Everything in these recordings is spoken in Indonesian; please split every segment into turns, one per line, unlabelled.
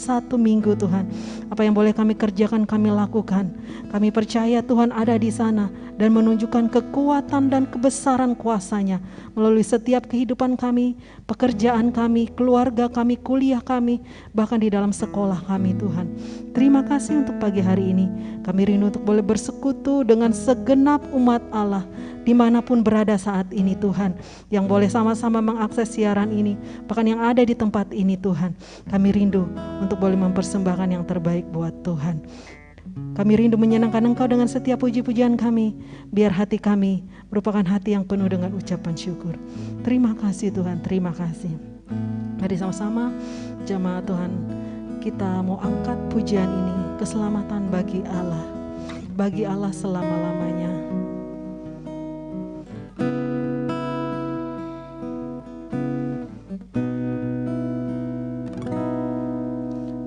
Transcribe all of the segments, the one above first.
satu minggu Tuhan. Apa yang boleh kami kerjakan, kami lakukan. Kami percaya Tuhan ada di sana dan menunjukkan kekuatan dan kebesaran kuasa-Nya melalui setiap kehidupan kami, pekerjaan kami, keluarga kami, kuliah kami, bahkan di dalam sekolah kami Tuhan. Terima kasih untuk pagi hari ini. Kami rindu untuk boleh bersekutu dengan segenap umat Allah dimanapun berada saat ini Tuhan, yang boleh sama-sama mengakses siaran ini, bahkan yang ada di tempat ini Tuhan. Kami rindu untuk boleh mempersembahkan yang terbaik buat Tuhan. Kami rindu menyenangkan Engkau dengan setiap puji-pujian kami, biar hati kami merupakan hati yang penuh dengan ucapan syukur. Terima kasih Tuhan, terima kasih. Mari sama-sama jemaat Tuhan, kita mau angkat pujian ini, keselamatan bagi Allah selama-lamanya.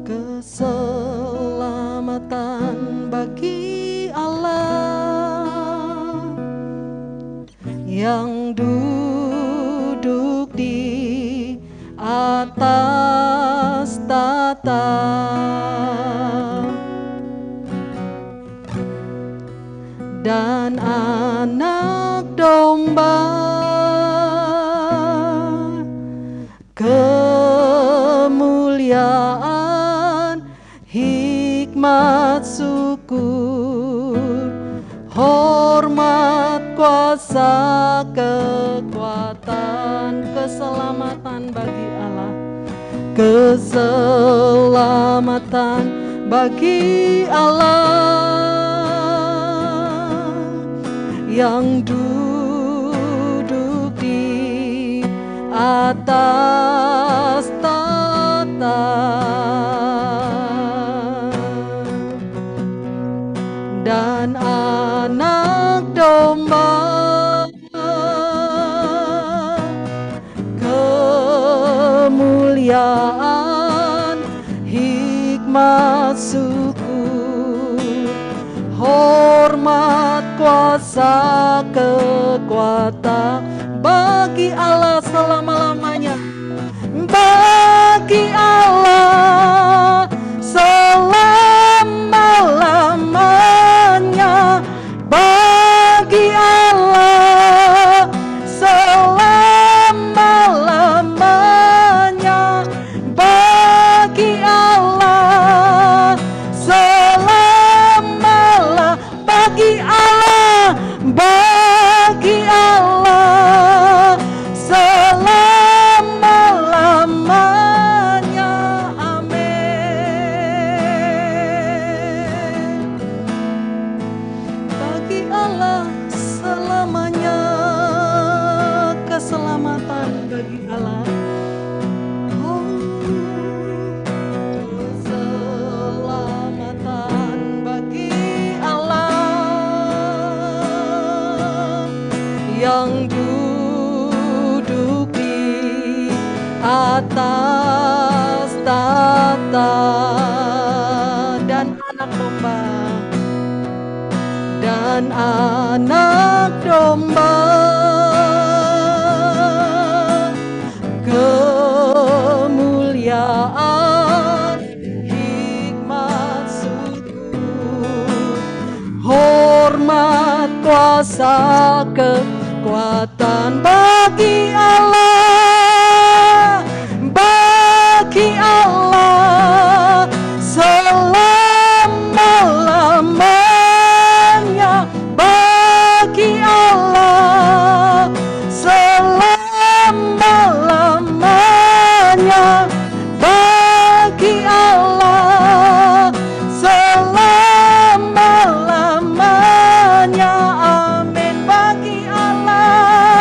Keselamatan bagi Allah yang duduk di atas tahta, dan anak domba, kemuliaan, hikmat, syukur, hormat, kuasa, kekuatan, keselamatan bagi Allah. Keselamatan bagi Allah yang duduk di atas tahta, dan anak domba, kemuliaan, hikmat, syukur, hormat, kuasa, kekuatan bagi Allah selama-lamanya. Bagi Allah selama-lamanya. Bagi Allah selama-lamanya. Bagi Allah selama-lamanya. Bagi Allah, bagi Allah selama-lamanya. Amin. Bagi Allah selamanya, keselamatan bagi Allah. Keselamatan bagi Allah yang duduk di atas tahta, dan anak domba, dan anak domba, kemuliaan, hikmat, syukur, hormat, kuasa, kekuatan bagi Allah, bagi Allah selama-lamanya. Bagi Allah selama-lamanya. Bagi Allah selama-lamanya. Amin. Bagi Allah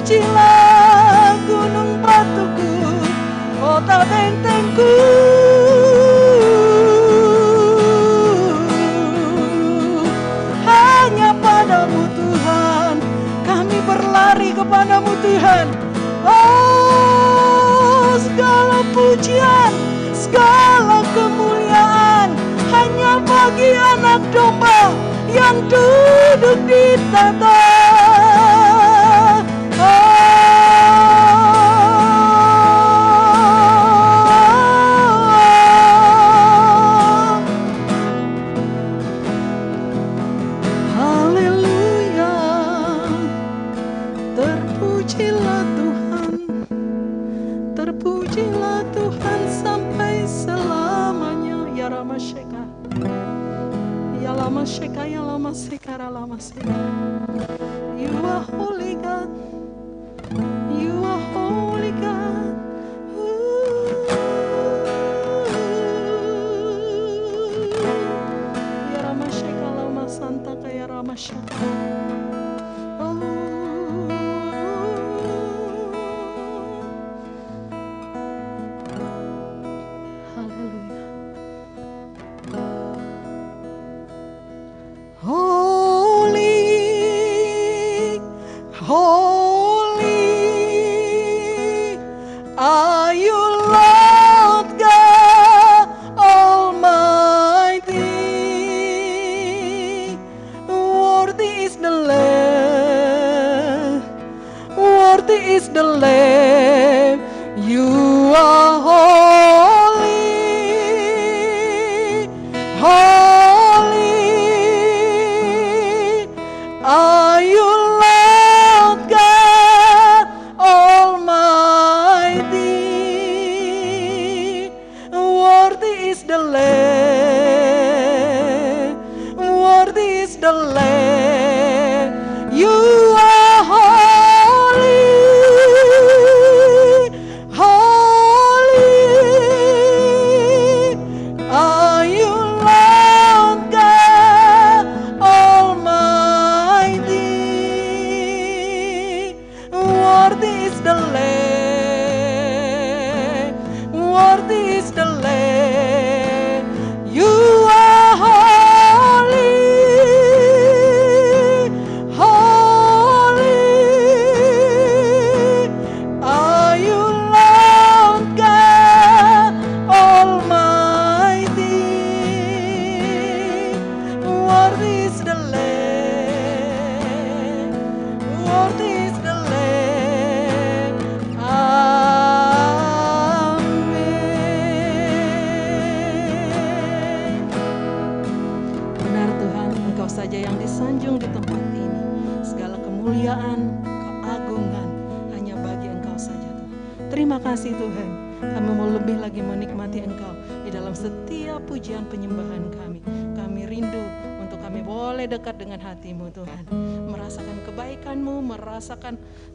terpujilah gunung batuku, kota bentengku. Hanya padamu Tuhan, kami berlari kepadamu Tuhan. Oh, segala pujian, segala kemuliaan hanya bagi anak domba yang duduk di tahta. Haleluya, terpujilah Tuhan, terpujilah Tuhan sampai selamanya. Ya Rama Sheka, ya Lama Sheka, ya Lama Sekara, Lama Sekara. You are holy God, you are holy God. Ya Rama Sheka, Lama Santa, kaya Rama Sheka.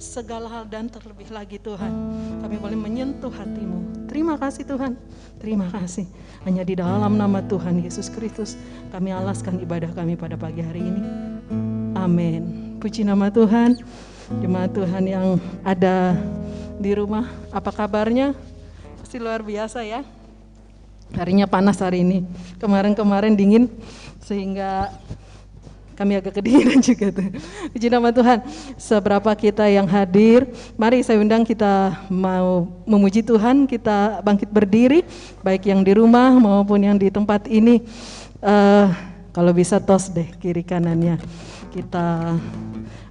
Segala hal dan terlebih lagi Tuhan, kami boleh menyentuh hati-Mu. Terima kasih Tuhan, terima kasih. Hanya di dalam nama Tuhan Yesus Kristus kami alaskan ibadah kami pada pagi hari ini. Amin. Puji nama Tuhan. Jemaat Tuhan yang ada di rumah, apa kabarnya? Pasti luar biasa ya. Harinya panas hari ini. Kemarin-kemarin dingin sehingga kami agak kedinginan juga tuh. Puji nama Tuhan. Seberapa kita yang hadir, mari saya undang kita mau memuji Tuhan, kita bangkit berdiri, baik yang di rumah maupun yang di tempat ini. Kalau bisa tos deh kiri kanannya. Kita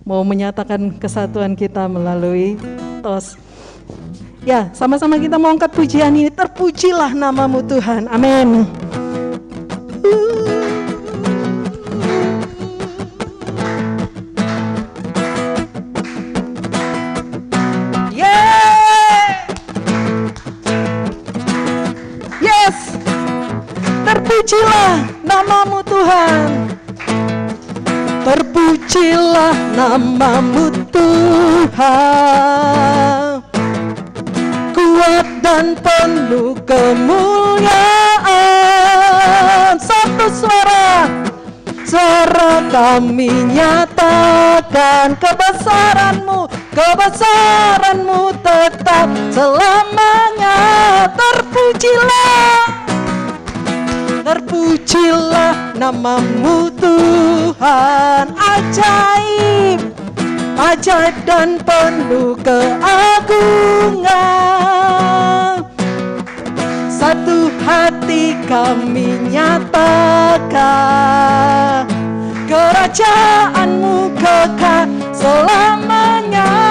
mau menyatakan kesatuan kita melalui tos. Ya, sama-sama kita mau angkat pujian ini. Terpujilah namamu Tuhan. Amin. Terpujilah namamu Tuhan, terpujilah namamu Tuhan, kuat dan penuh kemuliaan. Satu suara kami nyatakan kebesaran-Mu kebesaran-Mu tetap selamanya. Terpujilah nama-Mu Tuhan, ajaib, ajaib dan penuh keagungan. Satu hati kami nyatakan, kerajaan-Mu kekal selamanya.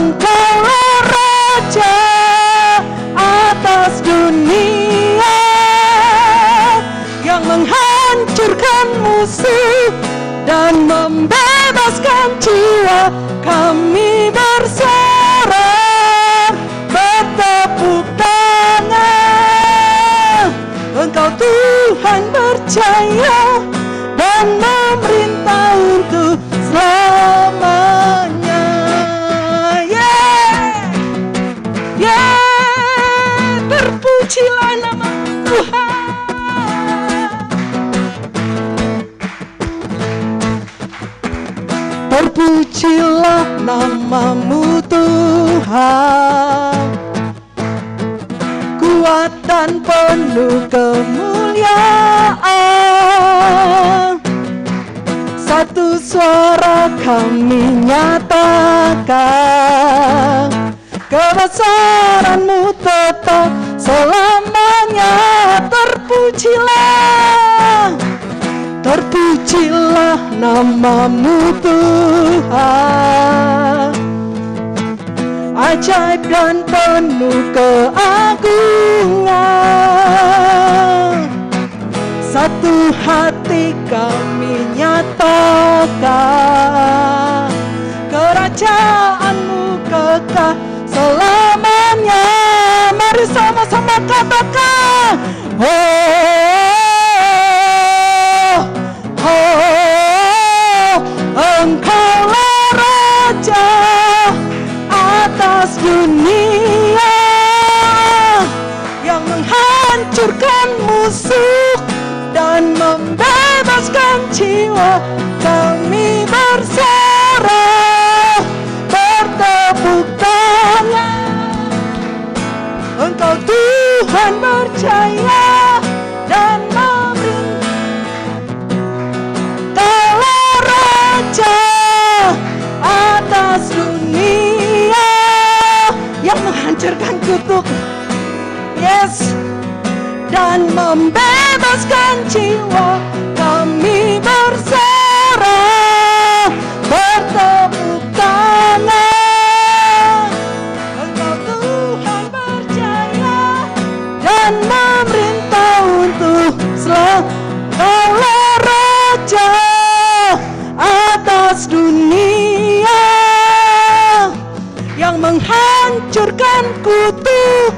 Engkaulah Raja atas dunia yang menghancurkan musuh dan membebaskan jiwa. Kami bersorak, bertepuk tangan. Engkau Tuhan berjaya dan memerintah untuk selamanya. Terpujilah nama Tuhan. Terpujilah nama-Mu Tuhan, kuat dan penuh kemuliaan. Satu suara kami nyatakan, kebesaran-Mu tetap selamanya. Terpujilah, terpujilah nama-Mu Tuhan, ajaib dan penuh keagungan. Satu hati kami nyatakan, kerajaan-Mu kekal selamanya. Mari sama-sama katakan, Engkaulah Raja atas dunia yang menghancurkan musuh dan membebaskan jiwa. Kami bersorak, bertepuk tangan. Engkau Tuhan berjaya dan memerintah. Engkaulah Raja atas dunia yang menghancurkan kutuk, yes, dan membebaskan jiwa. Kami bersorak, bertepuk tangan. Engkau Tuhan berjaya dan memerintah untuk selamanya. Engkaulah Raja atas dunia yang menghancurkan kutuk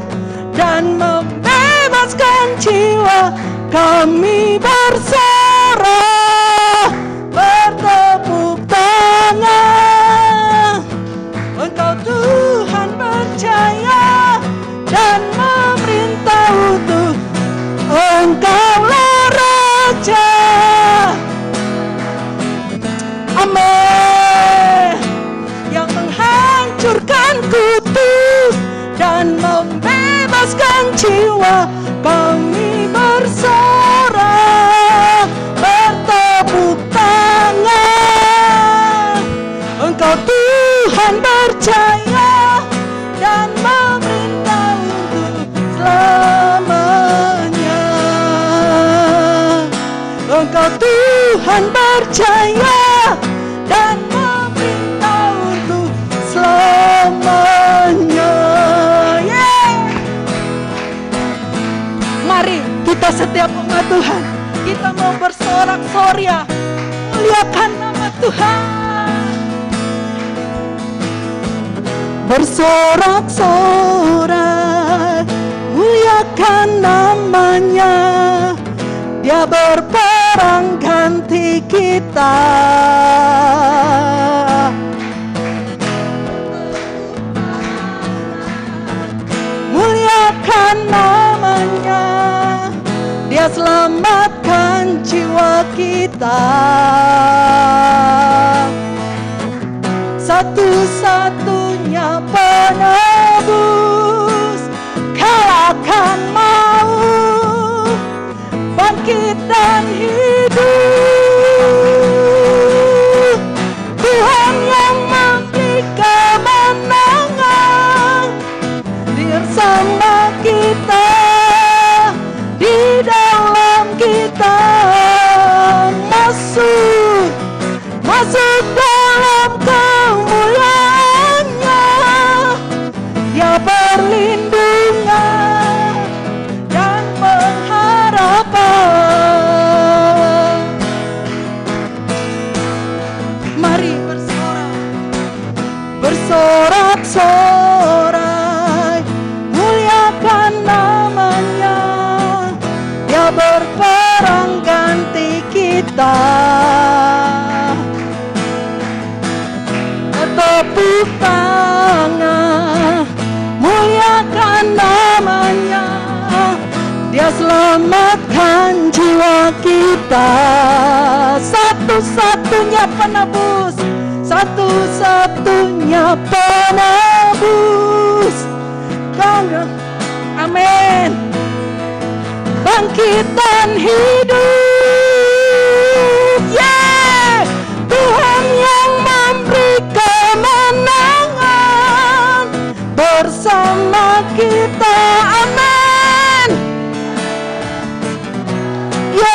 dan membebaskan jiwa. Kami bersorak, bertepuk tangan. Engkau Tuhan berjaya dan memerintah untuk. Engkaulah Raja, amin, yang menghancurkan kutuk dan membebaskan jiwa. Kami bersorak, bertepuk tangan. Engkau Tuhan berjaya dan memerintah untuk selamanya. Engkau Tuhan berjaya dan memerintah untuk selamanya. Mari kita setiap umat Tuhan, kita mau bersorak-soria, muliakan nama Tuhan. Bersorak-sorai, muliakan namanya. Dia berperang ganti kita. Muliakan namanya. Dia kita. Satu-satunya penebus, kalahkan maut, bangkit dan hidup. Tuhan yang memberi kemenangan bersama kita, di dalam kita. Masuk dalam kemuliaannya, Dia perlindungan dan pengharapan. Mari bersorak-sorai, muliakan namanya. Dia berperang ganti kita. Tepuk tangan, muliakan namanya. Dia selamatkan jiwa kita. Satu-satunya penebus, satu-satunya penebus. Amin. Bangkit dan hidup, yeah. Tuhan yang memberi kemenangan bersama kita, amin. Yeah.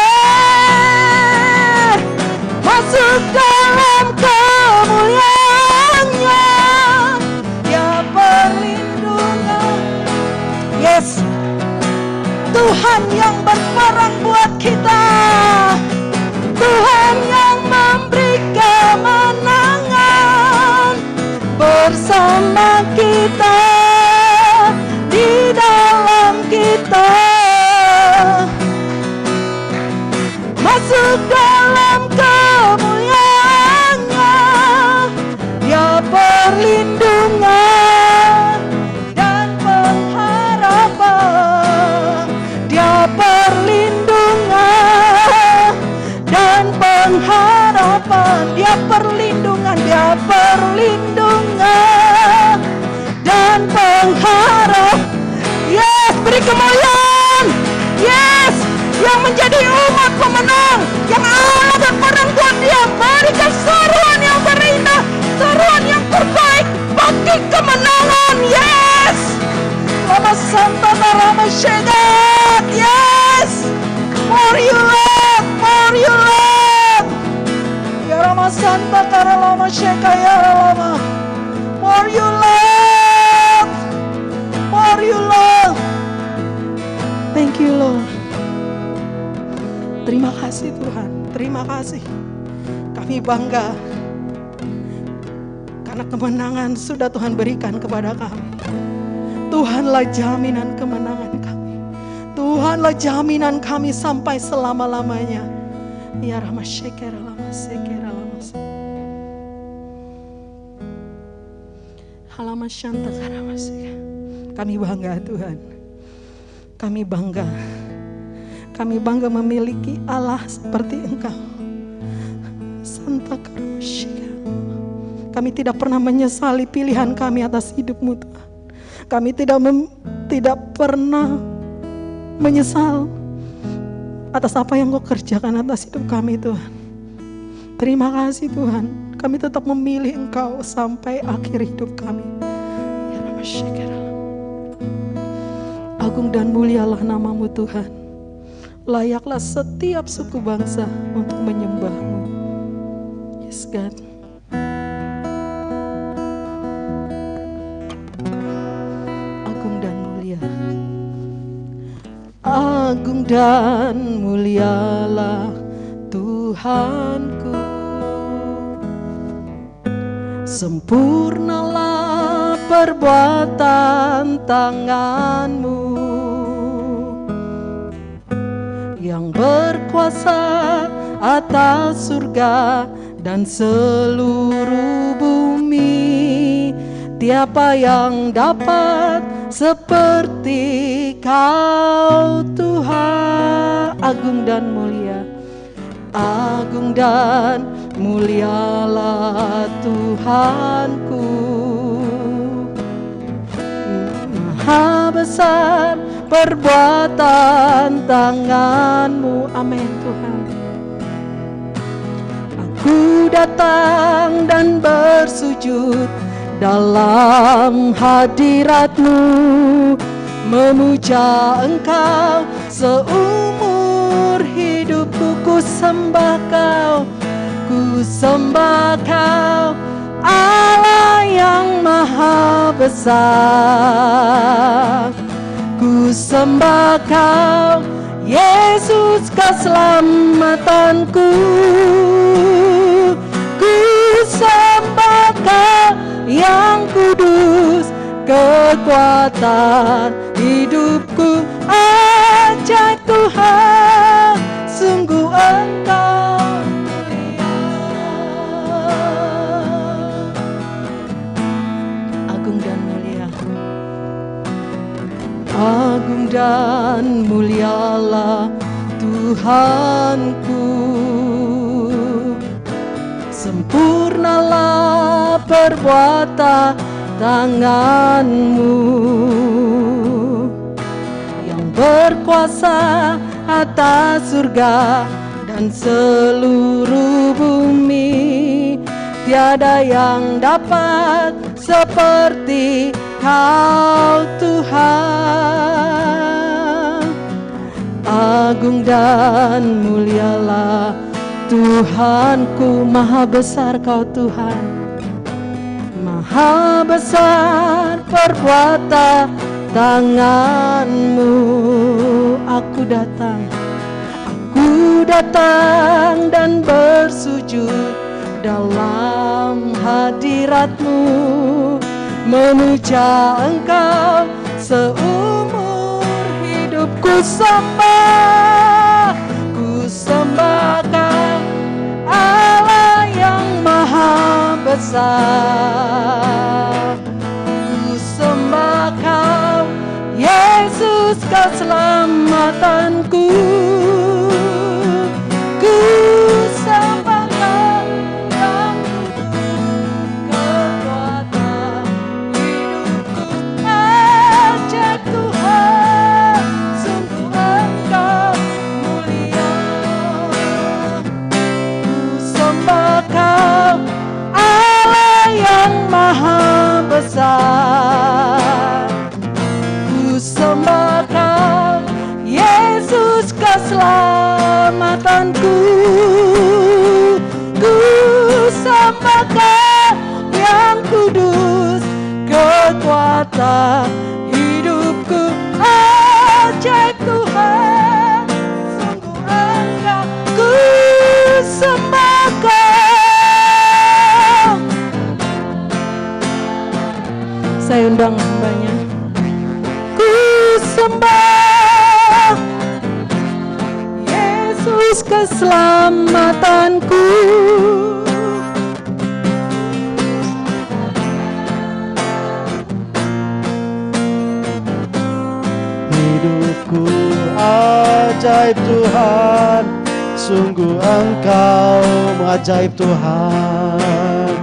Masuk dalam kemuliaannya, Dia perlindungan. Yes, Tuhan yang berperang buat kita, Tuhan yang memberi kemenangan bersama kita, di dalam kita. Masuk dalam kemuliaannya, Dia perlindungan dan pengharapan. Dia perlindungan dan pengharapan. Dia perlindungan, Dia perlindungan dan pengharap. Yes, beri kemuliaan. Yes, yang menjadi umat pemenang, yang Allah berperang buat dia. Berikan seruan yang terindah, seruan yang terbaik, bagi kemenangan. Yes, Lama Santa Rama Shedat. Yes, more you Lord, more you Lord. Ya Rama Santa Karalama Sheka ya Rama, more you Lord, more you Lord. Thank you Lord. Terima kasih Tuhan, terima kasih. Kami bangga karena kemenangan sudah Tuhan berikan kepada kami. Tuhanlah jaminan kemenangan kami. Tuhanlah jaminan kami sampai selama-lamanya. Ya Rama Shekera Lama Sekera Lama Halama Shanta Karama Sekera. Kami bangga Tuhan. Kami bangga. Kami bangga memiliki Allah seperti Engkau. Santa Karama. Kami tidak pernah menyesali pilihan kami atas hidup-Mu Tuhan. Kami tidak pernah menyesal atas apa yang Kau kerjakan atas hidup kami Tuhan. Terima kasih Tuhan. Kami tetap memilih Engkau sampai akhir hidup kami. Ya Rama Shekera. Agung dan mulialah nama-Mu Tuhan. Layaklah setiap suku bangsa untuk menyembah-Mu. Yes God. Agung dan mulia. Agung dan mulialah Tuhanku. Sempurnalah perbuatan tangan-Mu yang berkuasa atas surga dan seluruh bumi. Tiapa yang dapat seperti Kau Tuhan. Agung dan mulia, Agung dan mulialah Tuhanku, maha besar perbuatan tangan-Mu. Amin Tuhan. Aku datang dan bersujud dalam hadirat-Mu, memuja Engkau seumur hidupku. Ku sembah Kau, ku sembah Kau, Allah yang maha besar. Ku sembah Kau, Yesus keselamatanku. Ku sembah Kau yang kudus, kekuatan hidupku. Ajaib Tuhan, sungguh Engkau mulia. Agung dan mulia, agung dan mulialah Tuhanku. Sempurnalah perbuatan tangan-Mu yang berkuasa atas surga dan seluruh bumi. Tiada yang dapat seperti Kau Tuhan. Agung dan mulialah Tuhanku, maha besar Kau Tuhan, maha besar perbuatan tangan-Mu. Aku datang dan bersujud dalam hadirat-Mu, memuja Engkau seumur hidupku. Ku sembah Kau, Allah yang maha besar. Ku sembah Kau, Yesus keselamatanku. Ku sembah Kau yang kekuatan hidupku. Ajaib Tuhan, sungguh Engkau mulia. Ku sembah Kau, Allah yang maha besar. Ku sembah Kau, Yesus keselamatanku. Ku sembah Kau yang kudus, kekuatan hidupku. Ajaib Tuhan, sungguh Engkau. Ku sembah Kau. Saya undang hambanya. Ku sembah Yesus keselamatanku.
Hidupku ajaib Tuhan, sungguh Engkau ajaib Tuhan.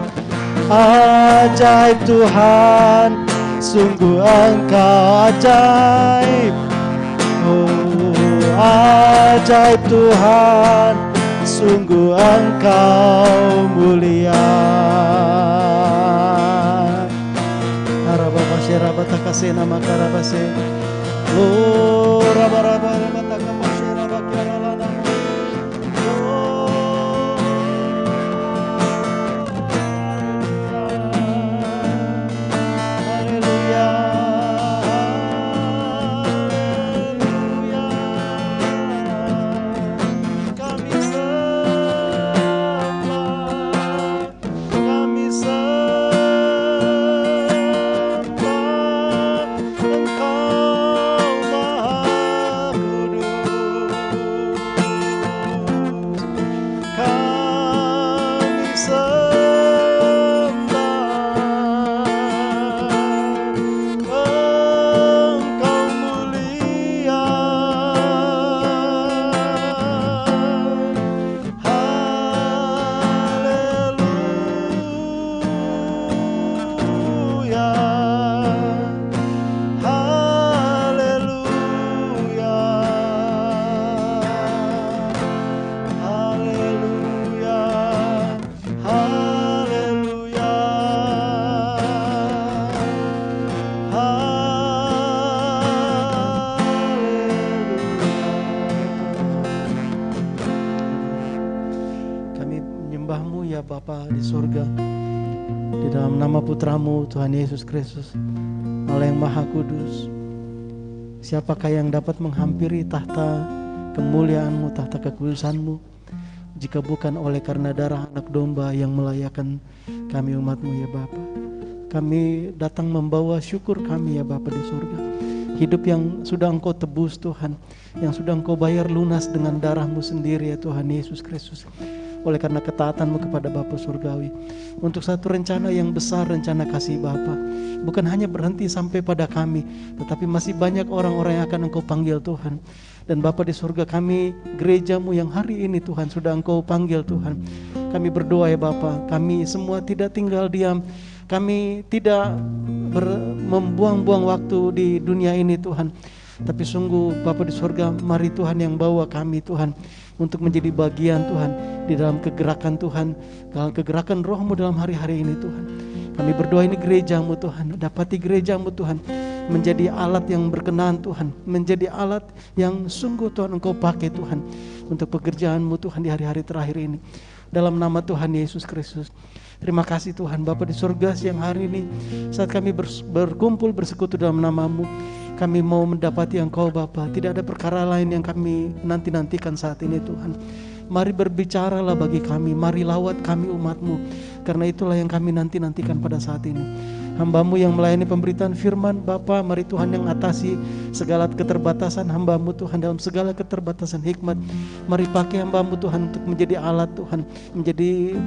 Ajaib Tuhan, sungguh Engkau ajaib. Oh, ajaib Tuhan, sungguh Engkau mulia. Harababa sherabata kasena makarabase. Oh, rabaraba rabata kamasheraba keralana. ya Bapa di surga. Di dalam nama putramu Tuhan Yesus Kristus, Allah yang Maha Kudus, siapakah yang dapat menghampiri tahta kemuliaan-Mu, tahta kekudusan-Mu, jika bukan oleh karena darah anak domba yang melayakkan kami umat-Mu ya Bapa. Kami datang membawa syukur kami ya Bapa di surga. Hidup yang sudah Engkau tebus Tuhan, yang sudah Engkau bayar lunas dengan darah-Mu sendiri ya Tuhan Yesus Kristus. Oleh karena ketaatan-Mu kepada Bapa Surgawi, untuk satu rencana yang besar, rencana kasih Bapa, bukan hanya berhenti sampai pada kami, tetapi masih banyak orang-orang yang akan Engkau panggil Tuhan. Dan Bapa di surga, kami gereja-Mu yang hari ini Tuhan sudah Engkau panggil Tuhan. Kami berdoa ya Bapa, kami semua tidak tinggal diam, kami tidak membuang-buang waktu di dunia ini Tuhan. Tapi sungguh Bapa di surga, mari Tuhan yang bawa kami Tuhan untuk menjadi bagian Tuhan di dalam kegerakan Tuhan, dalam kegerakan Roh-Mu dalam hari-hari ini Tuhan. Kami berdoa ini gereja-Mu Tuhan, dapati gereja-Mu Tuhan menjadi alat yang berkenan Tuhan, menjadi alat yang sungguh Tuhan Engkau pakai Tuhan untuk pekerjaan-Mu Tuhan di hari-hari terakhir ini. Dalam nama Tuhan Yesus Kristus. Terima kasih Tuhan Bapa di surga, siang hari ini saat kami berkumpul bersekutu dalam nama-Mu, kami mau mendapati Engkau Bapa. Tidak ada perkara lain yang kami nanti-nantikan saat ini Tuhan. Mari berbicaralah bagi kami, mari lawat kami umat-Mu, karena itulah yang kami nanti-nantikan pada saat ini. Hamba-Mu yang melayani pemberitaan firman Bapa, mari Tuhan yang atasi segala keterbatasan hamba-Mu Tuhan dalam segala keterbatasan hikmat. Mari pakai hamba-Mu Tuhan untuk menjadi alat Tuhan, menjadi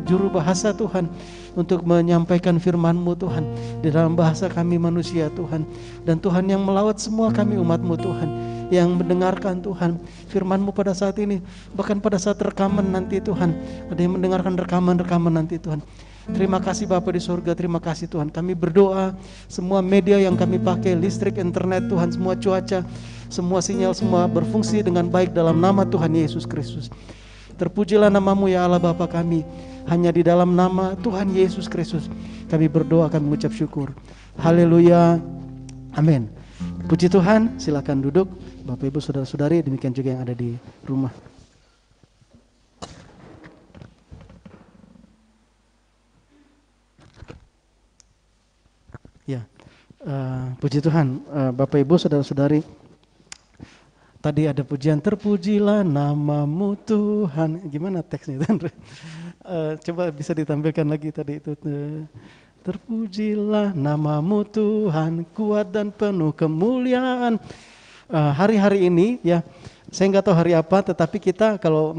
juru bahasa Tuhan, untuk menyampaikan firman-Mu Tuhan di dalam bahasa kami manusia Tuhan. Dan Tuhan yang melawat semua kami umat-Mu Tuhan, yang mendengarkan Tuhan firman-Mu pada saat ini, bahkan pada saat rekaman nanti Tuhan, ada yang mendengarkan rekaman nanti Tuhan. Terima kasih Bapa di surga, terima kasih Tuhan. Kami berdoa semua media yang kami pakai, listrik, internet Tuhan, semua cuaca, semua sinyal, semua berfungsi dengan baik dalam nama Tuhan Yesus Kristus. Terpujilah nama-Mu ya Allah Bapa kami. Hanya di dalam nama Tuhan Yesus Kristus kami berdoa, kami mengucap syukur. Haleluya, amin. Puji Tuhan, silakan duduk Bapak Ibu Saudara-saudari, demikian juga yang ada di rumah. Ya, puji Tuhan, Bapak Ibu Saudara-saudari. Tadi ada pujian, terpujilah nama-Mu Tuhan. Gimana teksnya? Coba bisa ditampilkan lagi tadi itu. Terpujilah nama-Mu Tuhan, kuat dan penuh kemuliaan. Hari-hari ini ya, saya nggak tahu hari apa, tetapi kita kalau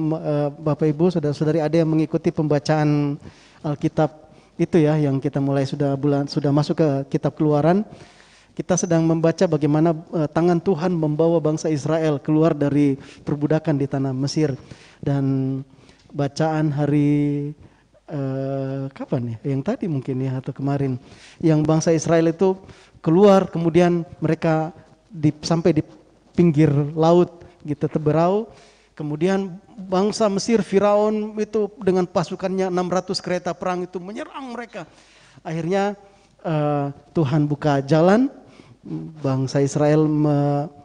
Bapak Ibu Saudara-saudari ada yang mengikuti pembacaan Alkitab itu ya, yang kita mulai sudah masuk ke kitab Keluaran. Kita sedang membaca bagaimana tangan Tuhan membawa bangsa Israel keluar dari perbudakan di tanah Mesir. Dan bacaan hari kapan ya? Yang tadi mungkin ya, atau kemarin, yang bangsa Israel itu keluar, kemudian mereka sampai di pinggir laut gitu, Teberau. Kemudian bangsa Mesir, Firaun itu dengan pasukannya 600 kereta perang itu menyerang mereka. Akhirnya Tuhan buka jalan, bangsa Israel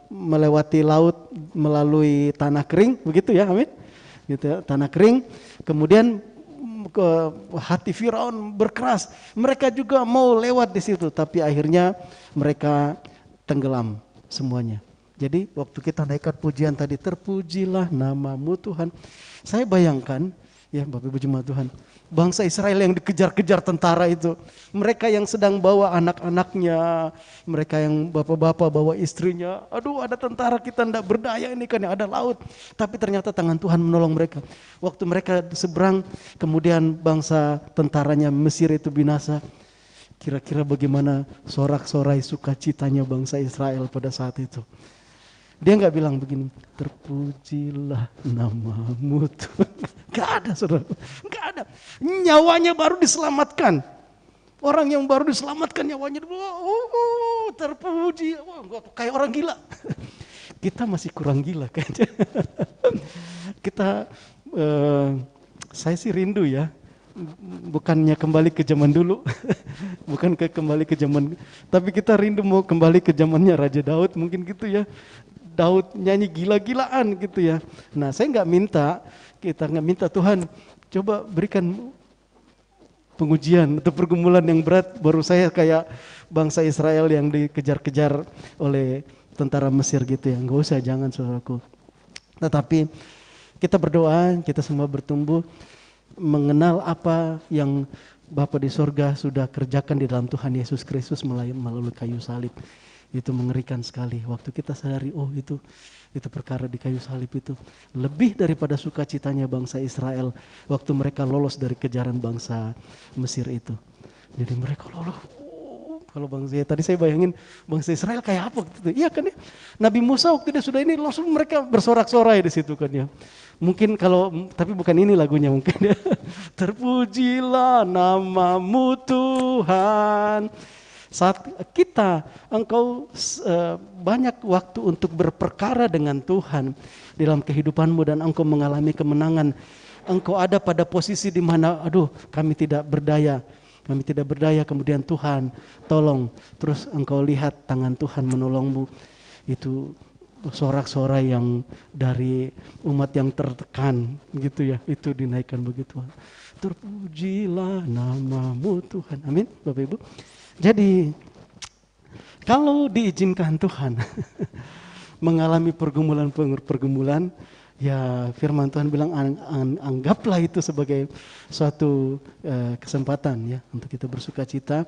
melewati laut melalui tanah kering, begitu ya, amin. Gitu ya, tanah kering. Kemudian hati Firaun berkeras, mereka juga mau lewat di situ, tapi akhirnya mereka tenggelam semuanya. Jadi waktu kita naikkan pujian tadi, terpujilah nama-Mu Tuhan, saya bayangkan ya Bapak Ibu Jemaat Tuhan, bangsa Israel yang dikejar-kejar tentara itu, mereka yang sedang bawa anak-anaknya, mereka yang bapak-bapak bawa istrinya, aduh ada tentara, kita tidak berdaya ini kan, ada laut, tapi ternyata tangan Tuhan menolong mereka. Waktu mereka seberang, kemudian bangsa tentaranya Mesir itu binasa. Kira-kira bagaimana sorak-sorai sukacitanya bangsa Israel pada saat itu. Dia nggak bilang begini, terpujilah nama-Mu Tuhan. Gak ada saudara, gak ada. Nyawanya baru diselamatkan. Orang yang baru diselamatkan nyawanya, terpuji, kayak orang gila. Kita masih kurang gila kayaknya. Saya sih rindu ya. Bukannya kembali ke zaman dulu, kembali ke zaman, tapi kita rindu mau kembali ke zamannya Raja Daud, mungkin gitu ya. Daud nyanyi gila-gilaan gitu ya. Nah, saya kita nggak minta Tuhan Coba berikan pengujian atau pergumulan yang berat, baru saya kayak bangsa Israel yang dikejar-kejar oleh tentara Mesir gitu ya. Enggak usah, jangan saudaraku. Tetapi kita berdoa, kita semua bertumbuh mengenal apa yang Bapa di sorga sudah kerjakan di dalam Tuhan Yesus Kristus melalui kayu salib. Itu mengerikan sekali. Waktu kita sadari, oh itu perkara di kayu salib itu lebih daripada sukacitanya bangsa Israel waktu mereka lolos dari kejaran bangsa Mesir itu. Jadi mereka lolos. Kalau bangsa tadi saya bayangin bangsa Israel kayak apa gitu. Iya kan ya. Nabi Musa waktu dia sudah ini langsung mereka bersorak-sorai di situ kan ya. Mungkin kalau tapi bukan ini lagunya mungkin ya. Terpujilah namamu Tuhan. Saat engkau banyak waktu untuk berperkara dengan Tuhan dalam kehidupanmu dan engkau mengalami kemenangan. Engkau ada pada posisi di mana, aduh kami tidak berdaya, kemudian Tuhan tolong. Terus engkau lihat tangan Tuhan menolongmu. Itu sorak-sorai yang dari umat yang tertekan gitu ya, itu dinaikkan begitu. Terpujilah namamu Tuhan. Amin Bapak Ibu. Jadi kalau diizinkan Tuhan mengalami pergumulan, ya firman Tuhan bilang anggaplah itu sebagai suatu kesempatan ya untuk kita bersukacita.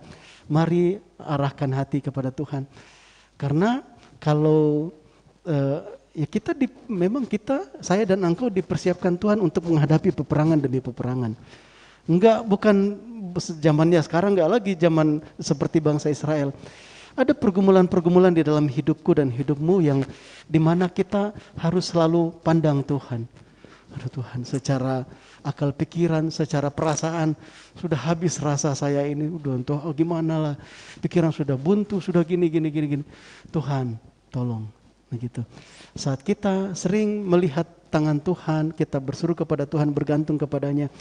Mari arahkan hati kepada Tuhan. Karena kalau ya memang saya dan engkau dipersiapkan Tuhan untuk menghadapi peperangan demi peperangan. Bukan zamannya sekarang, enggak lagi zaman seperti bangsa Israel. Ada pergumulan-pergumulan di dalam hidupku dan hidupmu yang dimana kita harus selalu pandang Tuhan. Aduh Tuhan, secara akal pikiran, secara perasaan sudah habis rasa saya ini. Udah gimana lah, pikiran sudah buntu, sudah gini. Tuhan, tolong. Begitu. Saat kita sering melihat tangan Tuhan, kita berseru kepada Tuhan, bergantung kepadanya.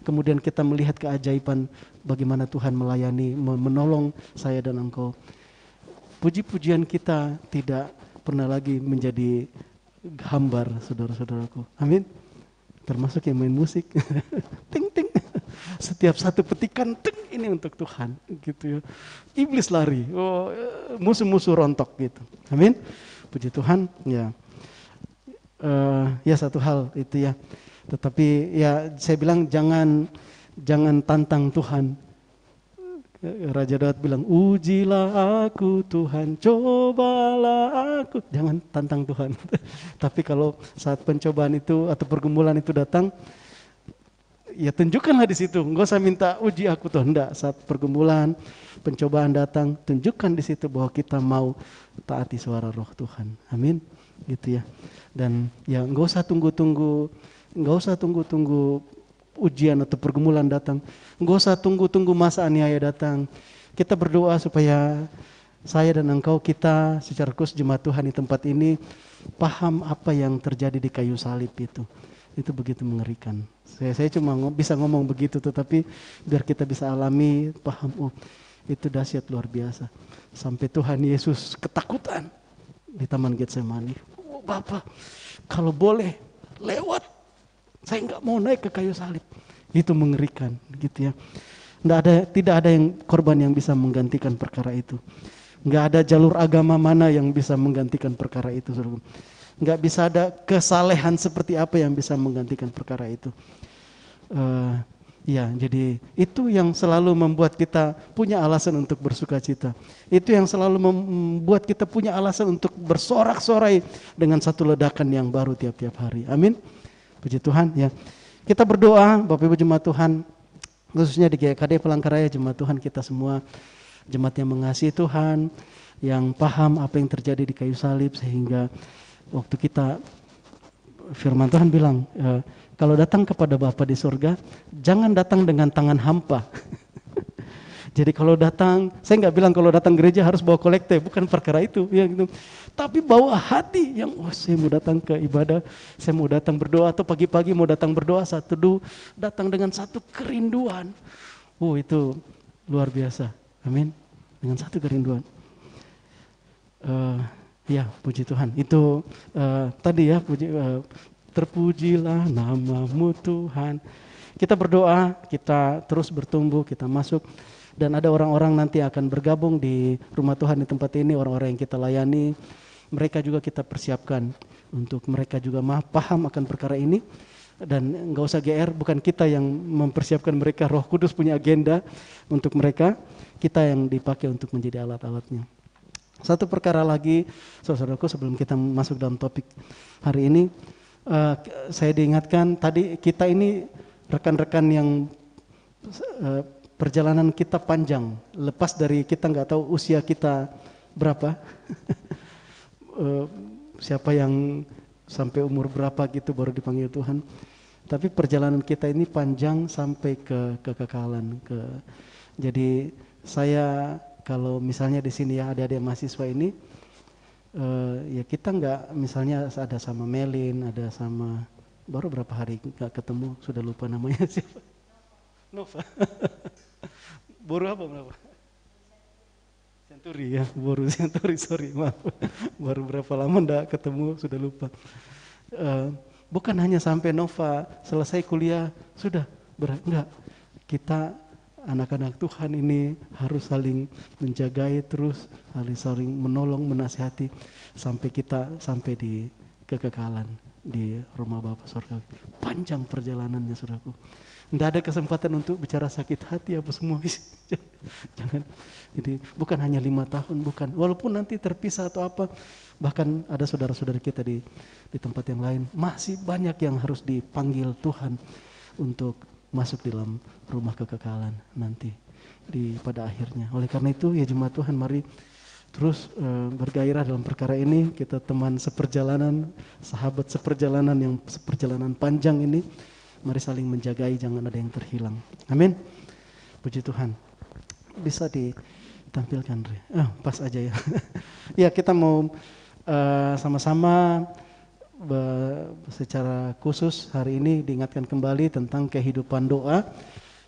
Kemudian kita melihat keajaiban bagaimana Tuhan melayani, menolong saya dan engkau. Puji-pujian kita tidak pernah lagi menjadi hambar, saudara-saudaraku. Amin. Termasuk yang main musik. Ting ting. Setiap satu petikan ting ini untuk Tuhan, gitu ya. Iblis lari, musuh-musuh rontok gitu. Amin. Puji Tuhan, ya. Ya satu hal itu ya. Tetapi ya saya bilang jangan tantang Tuhan. Raja Daud bilang, ujilah aku Tuhan, cobalah aku. Jangan tantang Tuhan. Tapi kalau saat pencobaan itu atau pergumulan itu datang, ya tunjukkanlah di situ. Enggak usah minta uji aku Tuhan. Enggak, saat pergumulan, pencobaan datang, tunjukkan di situ bahwa kita mau taati suara Roh Tuhan. Amin. Gitu ya. Dan ya enggak usah tunggu-tunggu ujian atau pergumulan datang. Enggak usah tunggu masa aniaya datang. Kita berdoa supaya saya dan engkau, kita secara khusus jemaat Tuhan di tempat ini paham apa yang terjadi di kayu salib itu. Itu begitu mengerikan. Saya cuma bisa ngomong begitu, tetapi biar kita bisa alami, paham, itu dahsyat luar biasa. Sampai Tuhan Yesus ketakutan di Taman Getsemani. Bapak, kalau boleh lewat. Saya nggak mau naik ke kayu salib. Itu mengerikan, gitu ya. Tidak ada yang korban yang bisa menggantikan perkara itu. Nggak ada jalur agama mana yang bisa menggantikan perkara itu. Nggak bisa ada kesalehan seperti apa yang bisa menggantikan perkara itu. Ya, jadi itu yang selalu membuat kita punya alasan untuk bersukacita. Itu yang selalu membuat kita punya alasan untuk bersorak-sorai dengan satu ledakan yang baru tiap-tiap hari. Amin. Puji Tuhan ya. Kita berdoa Bapak Ibu jemaat Tuhan, khususnya di GKD Palangkaraya, jemaat Tuhan kita semua, jemaat yang mengasihi Tuhan, yang paham apa yang terjadi di kayu salib, sehingga waktu kita firman Tuhan bilang, kalau datang kepada Bapa di surga, jangan datang dengan tangan hampa. Jadi kalau datang, saya nggak bilang kalau datang gereja harus bawa kolekte, bukan perkara itu, ya gitu. Tapi bawa hati yang, saya mau datang ke ibadah, saya mau datang berdoa, atau pagi-pagi mau datang berdoa saat teduh, datang dengan satu kerinduan. Itu luar biasa, amin. Dengan satu kerinduan. Ya, puji Tuhan. Itu tadi ya, terpujilah namamu Tuhan. kita berdoa, kita terus bertumbuh, kita masuk. Dan ada orang-orang nanti akan bergabung di rumah Tuhan di tempat ini, orang-orang yang kita layani. Mereka juga kita persiapkan untuk mereka juga paham akan perkara ini. Dan nggak usah GR, bukan kita yang mempersiapkan mereka, Roh Kudus punya agenda untuk mereka. Kita yang dipakai untuk menjadi alat-alatnya. Satu perkara lagi, saudaraku, sebelum kita masuk dalam topik hari ini, saya diingatkan tadi kita ini rekan-rekan yang perjalanan kita panjang, lepas dari kita nggak tahu usia kita berapa, siapa yang sampai umur berapa gitu baru dipanggil Tuhan. Tapi perjalanan kita ini panjang sampai ke kekekalan. Jadi saya kalau misalnya di sini ya adik-adik mahasiswa ini, ya kita nggak misalnya ada sama Melin, ada sama baru berapa hari nggak ketemu, sudah lupa namanya siapa? Nova. Baru apa berapa? Century ya, baru Century, sorry maaf. Baru berapa lama nggak ketemu, sudah lupa. Bukan hanya sampai Nova selesai kuliah sudah enggak. Kita anak-anak Tuhan ini harus saling menjagai terus, saling menolong, menasihati sampai kita sampai di kekekalan di rumah Bapa Surga. Panjang perjalanannya, saudaraku. Tidak ada kesempatan untuk bicara sakit hati apa semua. Jangan. Jadi bukan hanya 5 tahun, bukan. Walaupun nanti terpisah atau apa, bahkan ada saudara-saudara kita di tempat yang lain, masih banyak yang harus dipanggil Tuhan untuk masuk dalam rumah kekekalan nanti pada akhirnya. Oleh karena itu ya jemaat Tuhan, mari terus bergairah dalam perkara ini. Kita teman seperjalanan, sahabat seperjalanan yang seperjalanan panjang ini, mari saling menjagai, jangan ada yang terhilang. Amin. Puji Tuhan. Bisa ditampilkan, Re. Pas aja ya. Ya, kita mau sama-sama secara khusus hari ini diingatkan kembali tentang kehidupan doa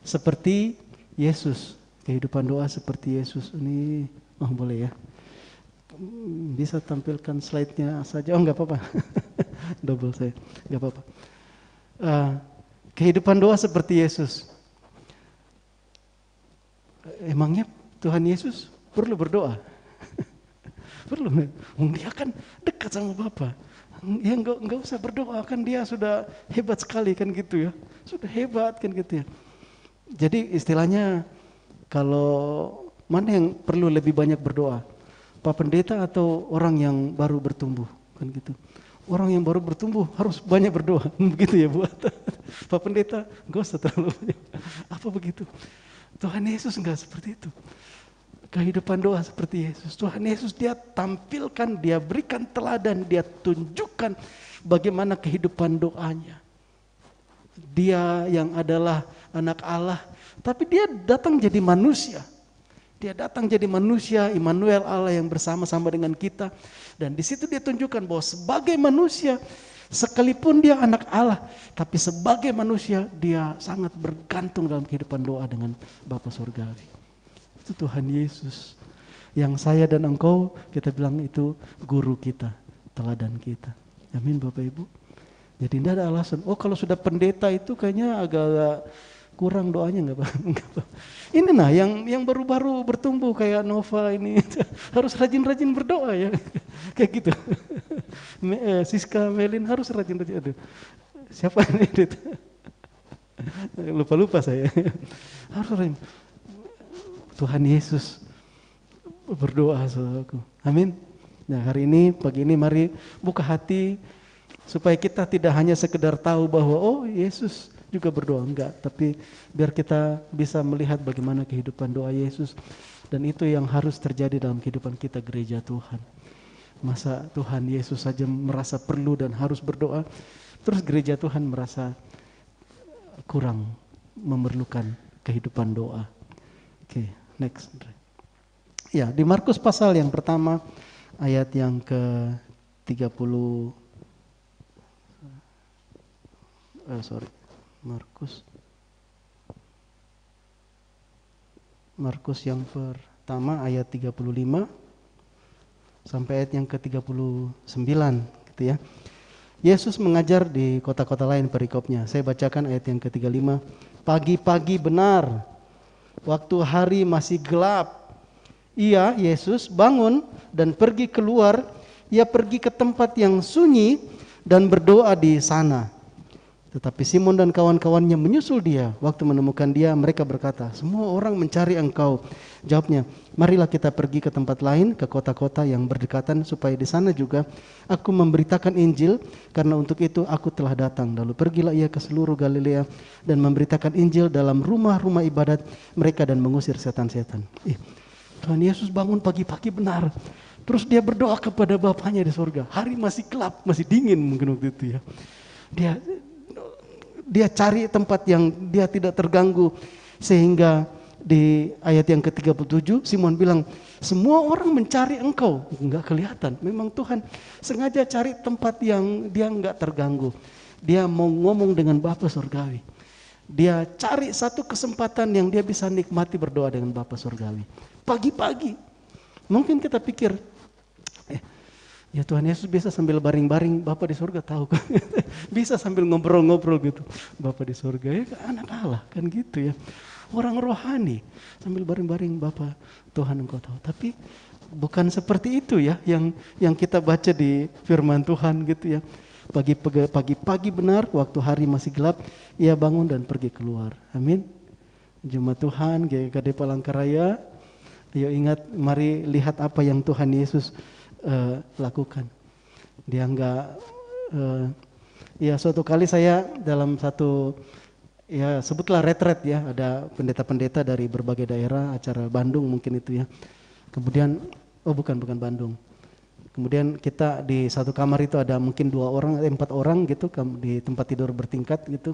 seperti Yesus. Kehidupan doa seperti Yesus. Ini boleh ya. Bisa tampilkan slide-nya saja. Enggak apa-apa. Double saya. Enggak apa-apa. Kehidupan doa seperti Yesus. Emangnya Tuhan Yesus perlu berdoa? Perlu. Dia kan dekat sama Bapa. Ya enggak usah berdoa, kan dia sudah hebat sekali kan gitu ya. Sudah hebat kan gitu ya. Jadi istilahnya kalau mana yang perlu lebih banyak berdoa? Pak Pendeta atau orang yang baru bertumbuh kan gitu. Orang yang baru bertumbuh harus banyak berdoa. Begitu ya buat Pak Pendeta, enggak usah terlalu banyak. Apa begitu? Tuhan Yesus enggak seperti itu. Kehidupan doa seperti Yesus. Tuhan Yesus dia tampilkan, dia berikan teladan, dia tunjukkan bagaimana kehidupan doanya. Dia yang adalah anak Allah, tapi dia datang jadi manusia. Dia datang jadi manusia, Immanuel, Allah yang bersama-sama dengan kita. Dan di situ dia tunjukkan bahwa sebagai manusia, sekalipun dia anak Allah, tapi sebagai manusia dia sangat bergantung dalam kehidupan doa dengan Bapa Surgawi. Itu Tuhan Yesus. Yang saya dan engkau, kita bilang itu guru kita, teladan kita. Amin Bapak Ibu. Jadi tidak ada alasan, kalau sudah pendeta itu kayaknya agak kurang doanya, enggak Pak. Ini nah yang baru-baru bertumbuh kayak Nova ini harus rajin-rajin berdoa ya. Kayak gitu. Siska Melin harus rajin-rajin. Aduh. Siapa ini? Lupa-lupa saya. Harus rajin. Tuhan Yesus berdoa, saudaraku. Amin. Nah, hari ini, pagi ini mari buka hati supaya kita tidak hanya sekedar tahu bahwa Yesus juga berdoa, enggak, tapi biar kita bisa melihat bagaimana kehidupan doa Yesus, dan itu yang harus terjadi dalam kehidupan kita gereja Tuhan. Masa Tuhan Yesus saja merasa perlu dan harus berdoa, terus gereja Tuhan merasa kurang memerlukan kehidupan doa. Oke, next. Ya, di Markus pasal yang pertama ayat yang ke-30. Markus yang pertama ayat 35 sampai ayat yang ke-39 gitu ya. Yesus mengajar di kota-kota lain perikopnya. Saya bacakan ayat yang ke-35. Pagi-pagi benar, waktu hari masih gelap, ia, Yesus, bangun dan pergi keluar. Ia pergi ke tempat yang sunyi dan berdoa di sana. Tetapi Simon dan kawan-kawannya menyusul dia. Waktu menemukan dia, mereka berkata, semua orang mencari engkau. Jawabnya, marilah kita pergi ke tempat lain, ke kota-kota yang berdekatan, supaya di sana juga aku memberitakan Injil, karena untuk itu aku telah datang. Lalu pergilah ia ke seluruh Galilea dan memberitakan Injil dalam rumah-rumah ibadat mereka dan mengusir setan-setan. Tuhan Yesus bangun pagi-pagi benar. Terus dia berdoa kepada Bapaknya di surga. Hari masih gelap, masih dingin mungkin waktu itu ya. Dia cari tempat yang dia tidak terganggu. Sehingga di ayat yang ke-37 Simon bilang, semua orang mencari engkau. Enggak kelihatan. Memang Tuhan sengaja cari tempat yang dia enggak terganggu. Dia mau ngomong dengan Bapa Surgawi. Dia cari satu kesempatan yang dia bisa nikmati berdoa dengan Bapa Surgawi. Pagi-pagi. Mungkin kita pikir, ya Tuhan Yesus bisa sambil baring-baring, Bapa di surga tahu kan. Bisa sambil ngobrol-ngobrol gitu. Bapa di surga, ya anak Allah kan gitu ya. Orang rohani sambil baring-baring, Bapa Tuhan engkau tahu. Tapi bukan seperti itu ya yang kita baca di firman Tuhan gitu ya. Pagi-pagi benar, waktu hari masih gelap, ia bangun dan pergi keluar. Amin. Jemaat Tuhan, GKD Palangkaraya, ayo ingat, mari lihat apa yang Tuhan Yesus lakukan. Dia ya suatu kali saya dalam satu, ya sebutlah retret ya, ada pendeta-pendeta dari berbagai daerah, acara Bandung mungkin itu ya. Kemudian, bukan Bandung. Kemudian kita di satu kamar itu ada mungkin 2 orang, 4 orang gitu, di tempat tidur bertingkat gitu.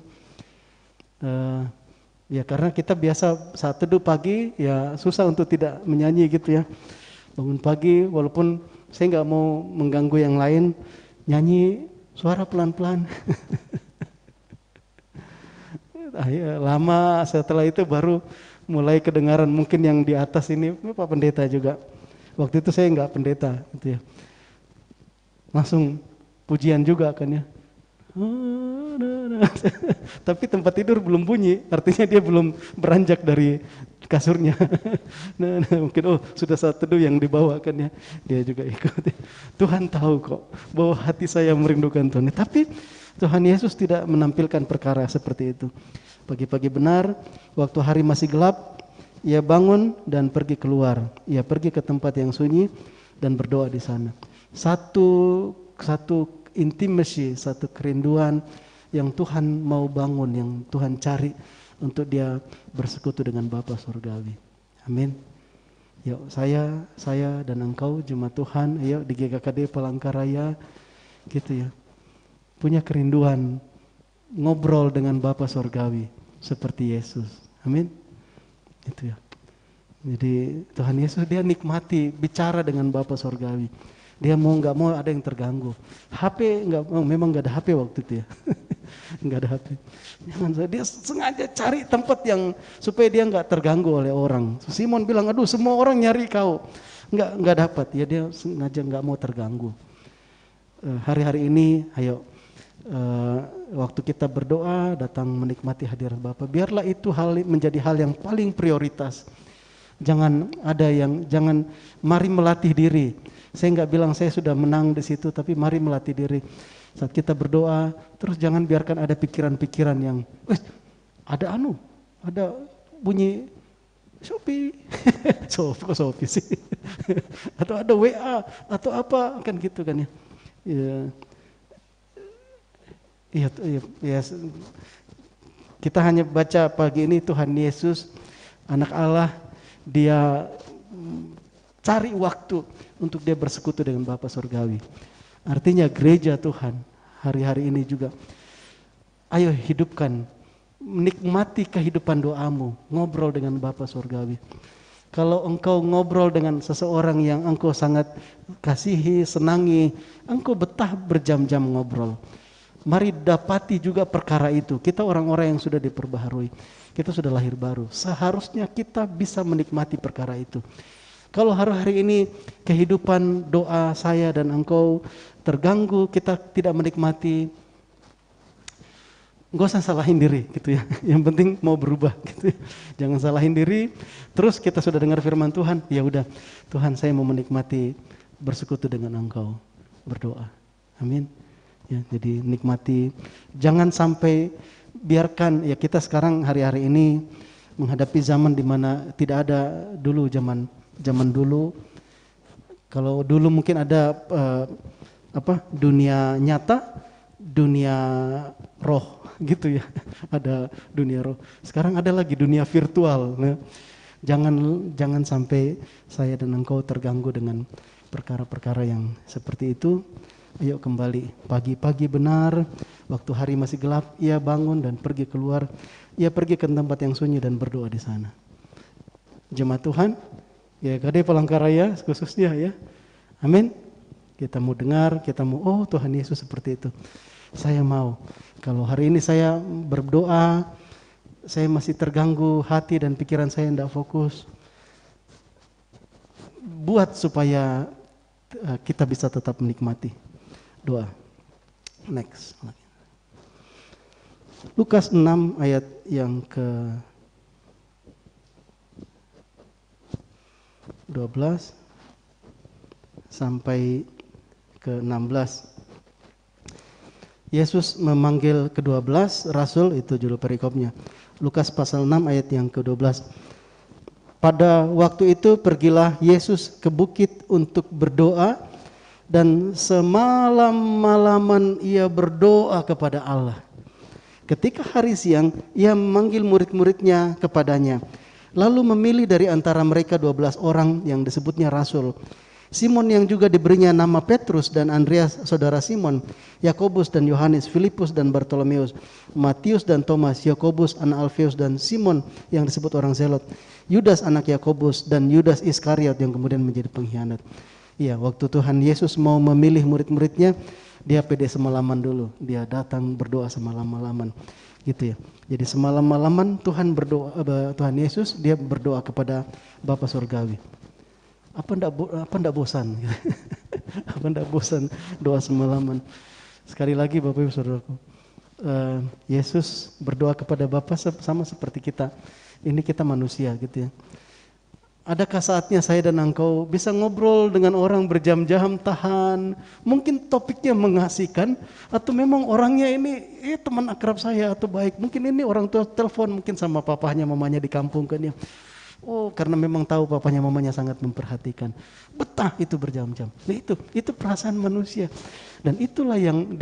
Ya karena kita biasa saat teduh pagi ya susah untuk tidak menyanyi gitu ya. Bangun pagi walaupun saya nggak mau mengganggu yang lain, nyanyi suara pelan-pelan. Lama setelah itu baru mulai kedengaran mungkin yang di atas ini, Pak Pendeta juga. Waktu itu saya nggak pendeta gitu ya. Langsung pujian juga kan ya. Tapi tempat tidur belum bunyi, artinya dia belum beranjak dari kasurnya. Mungkin sudah saat teduh yang dibawakan ya, dia juga ikut. Tuhan tahu kok bahwa hati saya merindukan Tuhan. Tapi Tuhan Yesus tidak menampilkan perkara seperti itu. Pagi-pagi benar, waktu hari masih gelap, ia bangun dan pergi keluar. Ia pergi ke tempat yang sunyi dan berdoa di sana. Satu intimacy, satu kerinduan yang Tuhan mau bangun, yang Tuhan cari untuk dia bersekutu dengan Bapa Surgawi. Amin. Yuk saya dan engkau jemaat Tuhan, ayo di GKKD Palangkaraya gitu ya. Punya kerinduan ngobrol dengan Bapa Surgawi seperti Yesus. Amin. Itu ya. Jadi Tuhan Yesus dia nikmati bicara dengan Bapa Surgawi. Dia nggak mau ada yang terganggu. HP memang nggak ada HP waktu itu ya. Nggak ada HP. Dia sengaja cari tempat yang supaya dia nggak terganggu oleh orang. Simon bilang, aduh semua orang nyari kau, nggak dapat. Ya dia sengaja nggak mau terganggu. Hari-hari ini, ayo waktu kita berdoa datang menikmati hadirat Bapa. Biarlah itu menjadi hal yang paling prioritas. Jangan mari melatih diri. Saya nggak bilang saya sudah menang di situ, tapi mari melatih diri. Saat kita berdoa, terus jangan biarkan ada pikiran-pikiran yang, ada bunyi Shopee, Shopee sih, atau ada WA atau apa kan gitu kan ya. Iya. Kita hanya baca pagi ini Tuhan Yesus, Anak Allah, dia cari waktu untuk dia bersekutu dengan Bapa Surgawi. Artinya gereja Tuhan hari-hari ini juga, ayo hidupkan, menikmati kehidupan doamu, ngobrol dengan Bapa Surgawi. Kalau engkau ngobrol dengan seseorang yang engkau sangat kasihi, senangi, engkau betah berjam-jam ngobrol. Mari dapati juga perkara itu. Kita orang-orang yang sudah diperbaharui, kita sudah lahir baru. Seharusnya kita bisa menikmati perkara itu. Kalau hari-hari ini kehidupan doa saya dan engkau terganggu, kita tidak menikmati, nggak usah salahin diri gitu ya. Yang penting mau berubah gitu ya. Jangan salahin diri. Terus kita sudah dengar firman Tuhan, ya udah Tuhan saya mau menikmati bersekutu dengan engkau, berdoa. Amin. Ya, jadi nikmati. Jangan sampai biarkan ya, kita sekarang hari-hari ini menghadapi zaman di mana tidak ada dulu zaman dulu. Kalau dulu mungkin ada dunia nyata, dunia roh gitu ya. Ada dunia roh. Sekarang ada lagi dunia virtual. Nah, jangan sampai saya dan engkau terganggu dengan perkara-perkara yang seperti itu. Ayo kembali pagi-pagi benar, waktu hari masih gelap, ia bangun dan pergi keluar. Ia pergi ke tempat yang sunyi dan berdoa di sana. Jemaat Tuhan, ya Gade Palangkaraya khususnya ya. Amin. Kita mau dengar, kita mau, oh Tuhan Yesus seperti itu. Saya mau. Kalau hari ini saya berdoa, saya masih terganggu, hati dan pikiran saya tidak fokus. Buat supaya kita bisa tetap menikmati. Doa. Next. Lukas 6 ayat yang ke 12 sampai ke 16. Yesus memanggil ke-12 rasul, itu judul perikopnya. Lukas pasal 6 ayat yang ke-12. Pada waktu itu pergilah Yesus ke bukit untuk berdoa, dan semalam-malaman ia berdoa kepada Allah. Ketika hari siang, ia memanggil murid-muridnya kepadanya. Lalu memilih dari antara mereka 12 orang yang disebutnya rasul. Simon yang juga diberinya nama Petrus, dan Andreas saudara Simon, Yakobus dan Yohanes, Filipus dan Bartolomeus, Matius dan Thomas, Yakobus anak Alfeus dan Simon yang disebut orang Zelot, Yudas anak Yakobus, dan Yudas Iskariot yang kemudian menjadi pengkhianat. Iya, waktu Tuhan Yesus mau memilih murid-muridnya, dia pede semalaman dulu. Dia datang berdoa semalam-malaman. Gitu ya. Jadi semalam-malaman Tuhan Yesus dia berdoa kepada Bapa Surgawi. Apa enggak bosan? Apa enggak bosan doa semalaman? Sekali lagi Bapak Ibu Saudaraku, Yesus berdoa kepada Bapa sama seperti kita. Ini kita manusia gitu ya. Adakah saatnya saya dan engkau bisa ngobrol dengan orang berjam-jam tahan? Mungkin topiknya mengasihkan, atau memang orangnya ini teman akrab saya atau baik. Mungkin ini orang tua telepon mungkin sama papahnya mamanya di kampung kan ya. Oh, karena memang tahu papahnya mamanya sangat memperhatikan. Betah itu berjam-jam. Nah, itu perasaan manusia. Dan itulah yang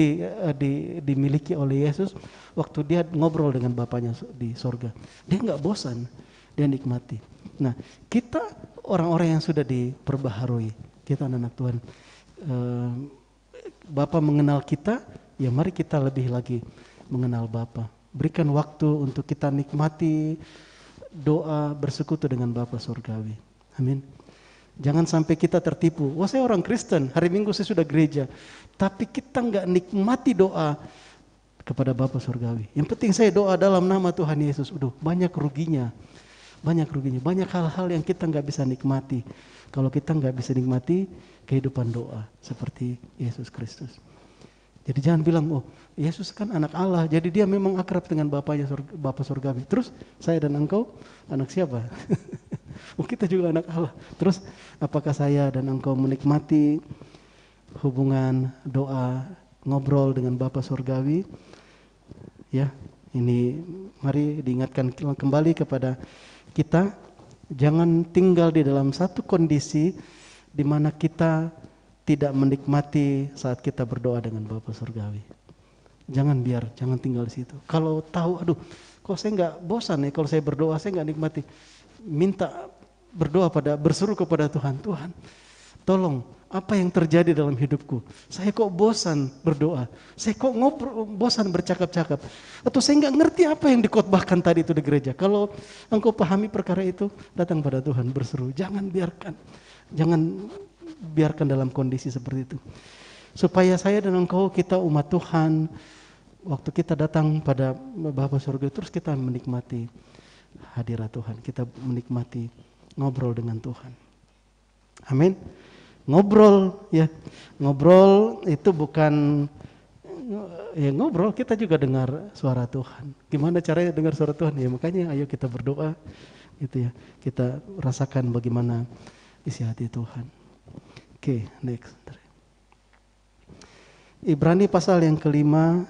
dimiliki oleh Yesus waktu dia ngobrol dengan Bapanya di sorga. Dia nggak bosan, dia nikmati. Nah, kita orang-orang yang sudah diperbaharui, kita anak-anak Tuhan, Bapa mengenal kita, ya mari kita lebih lagi mengenal Bapa. Berikan waktu untuk kita nikmati doa bersekutu dengan Bapa Surgawi. Amin. Jangan sampai kita tertipu. Wah, saya orang Kristen, hari Minggu saya sudah gereja, tapi kita nggak nikmati doa kepada Bapa Surgawi. Yang penting saya doa dalam nama Tuhan Yesus. Banyak ruginya. Banyak hal-hal yang kita nggak bisa nikmati kalau kita nggak bisa nikmati kehidupan doa seperti Yesus Kristus. Jadi jangan bilang, oh Yesus kan anak Allah, jadi dia memang akrab dengan Bapa Surgawi. Terus saya dan engkau anak siapa? Oh, kita juga anak Allah. Terus apakah saya dan engkau menikmati hubungan doa, ngobrol dengan Bapa Surgawi? Ya, ini mari diingatkan kembali kepada kita, jangan tinggal di dalam satu kondisi di mana kita tidak menikmati saat kita berdoa dengan Bapa Surgawi. Jangan tinggal di situ. Kalau tahu, kok saya nggak bosan ya kalau saya berdoa, saya nggak nikmati. Minta berseru kepada Tuhan, Tuhan, tolong, apa yang terjadi dalam hidupku? Saya kok bosan berdoa? Saya kok bosan bercakap-cakap? Atau saya nggak ngerti apa yang dikhotbahkan tadi itu di gereja? Kalau engkau pahami perkara itu, datang pada Tuhan berseru. Jangan biarkan dalam kondisi seperti itu. Supaya saya dan engkau, kita umat Tuhan, waktu kita datang pada Bapa Surga, terus kita menikmati hadirat Tuhan. Kita menikmati ngobrol dengan Tuhan. Amin. Ngobrol ya. Ngobrol itu bukan ya ngobrol, kita juga dengar suara Tuhan. Gimana caranya dengar suara Tuhan? Ya makanya ayo kita berdoa gitu ya. Kita rasakan bagaimana isi hati Tuhan. Oke, next. Ibrani pasal yang kelima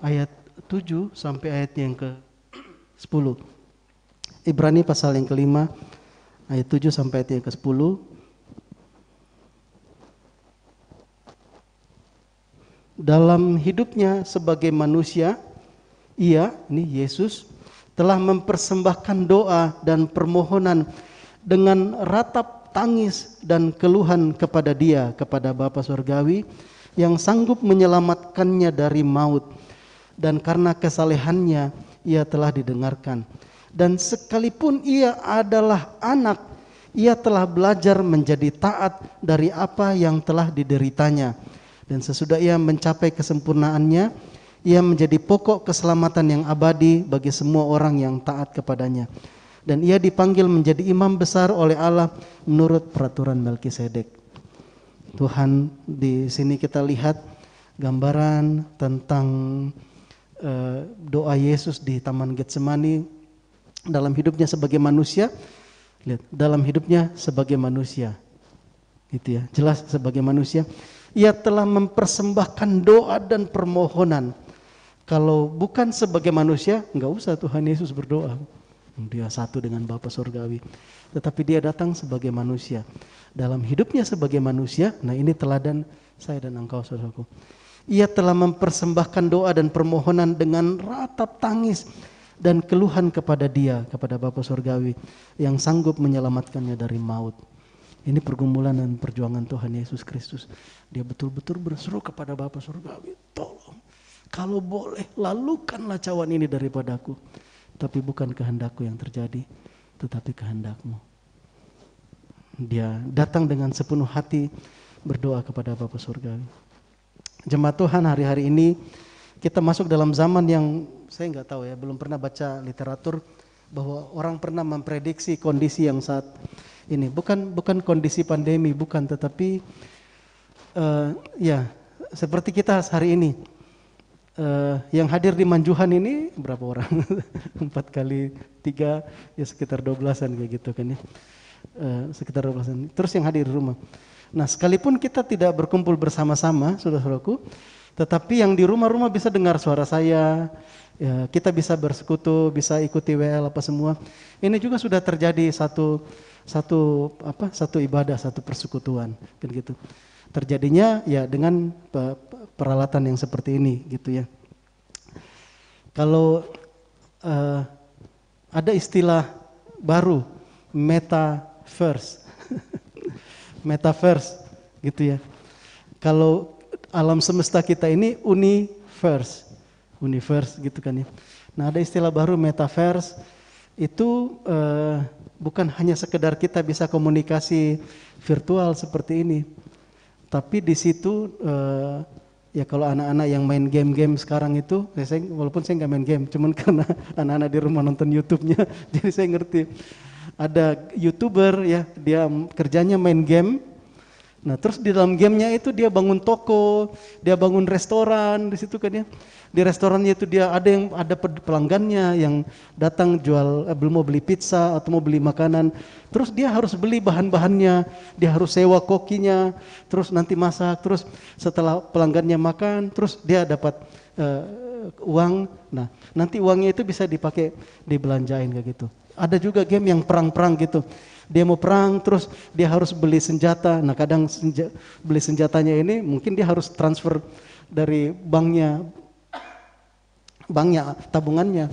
ayat 7 sampai ayat yang ke-10. Ibrani pasal yang kelima ayat 7 sampai ayat yang ke-10. Dalam hidupnya sebagai manusia, ia, ini Yesus, telah mempersembahkan doa dan permohonan dengan ratap tangis dan keluhan kepada Dia, kepada Bapa Surgawi, yang sanggup menyelamatkannya dari maut. Dan karena kesalehannya, ia telah didengarkan. Dan sekalipun ia adalah anak, ia telah belajar menjadi taat dari apa yang telah dideritanya. Dan sesudah ia mencapai kesempurnaannya, ia menjadi pokok keselamatan yang abadi bagi semua orang yang taat kepadanya. Dan ia dipanggil menjadi imam besar oleh Allah menurut peraturan Melkisedek. Tuhan, di sini kita lihat gambaran tentang doa Yesus di Taman Getsemani dalam hidupnya sebagai manusia. Lihat, dalam hidupnya sebagai manusia. Gitu ya, jelas sebagai manusia. Ia telah mempersembahkan doa dan permohonan. Kalau bukan sebagai manusia, enggak usah Tuhan Yesus berdoa. Dia satu dengan Bapa Surgawi. Tetapi dia datang sebagai manusia. Dalam hidupnya sebagai manusia, nah ini teladan saya dan engkau saudaraku. Ia telah mempersembahkan doa dan permohonan dengan ratap tangis dan keluhan kepada Dia, kepada Bapa Surgawi yang sanggup menyelamatkannya dari maut. Ini pergumulan dan perjuangan Tuhan Yesus Kristus. Dia betul-betul berseru kepada Bapa Surgawi, tolong, kalau boleh lalukanlah cawan ini daripadaku. Tapi bukan kehendakku yang terjadi, tetapi kehendakmu. Dia datang dengan sepenuh hati berdoa kepada Bapa Surgawi. Jemaat Tuhan, hari-hari ini kita masuk dalam zaman yang saya nggak tahu ya, belum pernah baca literatur bahwa orang pernah memprediksi kondisi yang saat ini. Bukan kondisi pandemi, bukan, tetapi ya seperti kita hari ini. Yang hadir di Manjuhan ini berapa orang? 4 kali 3 ya sekitar 12-an kayak gitu kan ya. Sekitar 12-an. Terus yang hadir di rumah. Nah, sekalipun kita tidak berkumpul bersama-sama, saudara-saudaraku, tetapi yang di rumah-rumah bisa dengar suara saya, ya, kita bisa bersekutu, bisa ikuti WL apa semua. Ini juga sudah terjadi satu ibadah, satu persekutuan, kan gitu. Terjadinya ya dengan peralatan yang seperti ini, gitu ya. Kalau ada istilah baru, metaverse. Metaverse gitu ya. Kalau alam semesta kita ini universe gitu kan ya. Nah, ada istilah baru metaverse, itu bukan hanya sekedar kita bisa komunikasi virtual seperti ini, tapi di situ ya kalau anak-anak yang main game-game sekarang itu, walaupun saya nggak main game, cuman karena anak-anak di rumah nonton YouTube-nya, jadi saya ngerti. Ada YouTuber ya, dia kerjanya main game. Nah, terus di dalam gamenya itu dia bangun toko, dia bangun restoran di situ kan ya. Di restorannya itu dia ada pelanggannya yang datang jual, mau beli pizza atau mau beli makanan. Terus dia harus beli bahan-bahannya, dia harus sewa kokinya, terus nanti masak, terus setelah pelanggannya makan, terus dia dapat uang. Nah, nanti uangnya itu bisa dipakai dibelanjain kayak gitu. Ada juga game yang perang-perang gitu. Dia mau perang terus dia harus beli senjata. Nah, kadang beli senjatanya ini mungkin dia harus transfer dari banknya tabungannya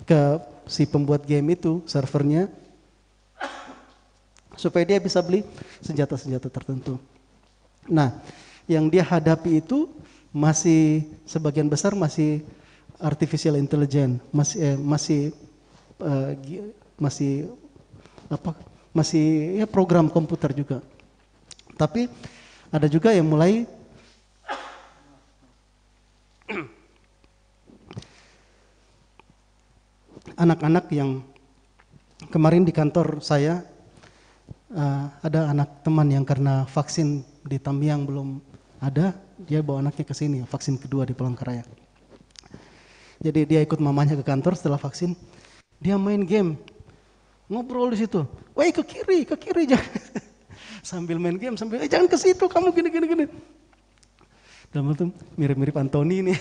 ke si pembuat game itu, servernya, supaya dia bisa beli senjata-senjata tertentu. Nah, yang dia hadapi itu masih sebagian besar masih artificial intelligence, masih ya program komputer juga. Tapi ada juga yang mulai anak-anak yang kemarin di kantor saya ada anak teman yang karena vaksin di Tamiang belum ada, dia bawa anaknya ke sini, vaksin kedua di Palangkaraya. Jadi dia ikut mamanya ke kantor setelah vaksin, dia main game, ngobrol di situ. Woi ke kiri jangan. Sambil main game sambil jangan ke situ kamu gini. Dalam itu mirip-mirip Anthony nih.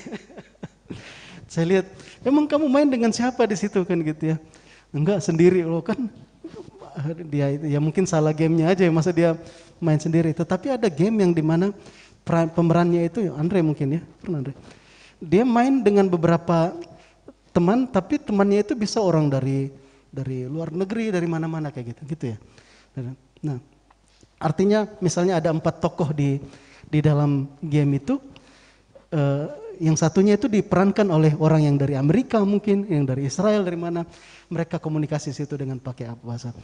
Saya lihat, emang kamu main dengan siapa di situ kan gitu ya? Enggak sendiri loh kan. Dia itu ya mungkin salah gamenya aja ya, masa dia main sendiri. Tetapi ada game yang dimana pemerannya itu Andre mungkin ya, pernah Andre. Dia main dengan beberapa teman, tapi temannya itu bisa orang dari luar negeri, dari mana-mana kayak gitu ya. Nah, artinya misalnya ada 4 tokoh di dalam game itu, yang satunya itu diperankan oleh orang yang dari Amerika mungkin, yang dari Israel, dari mana, mereka komunikasi situ dengan pakai bahasa.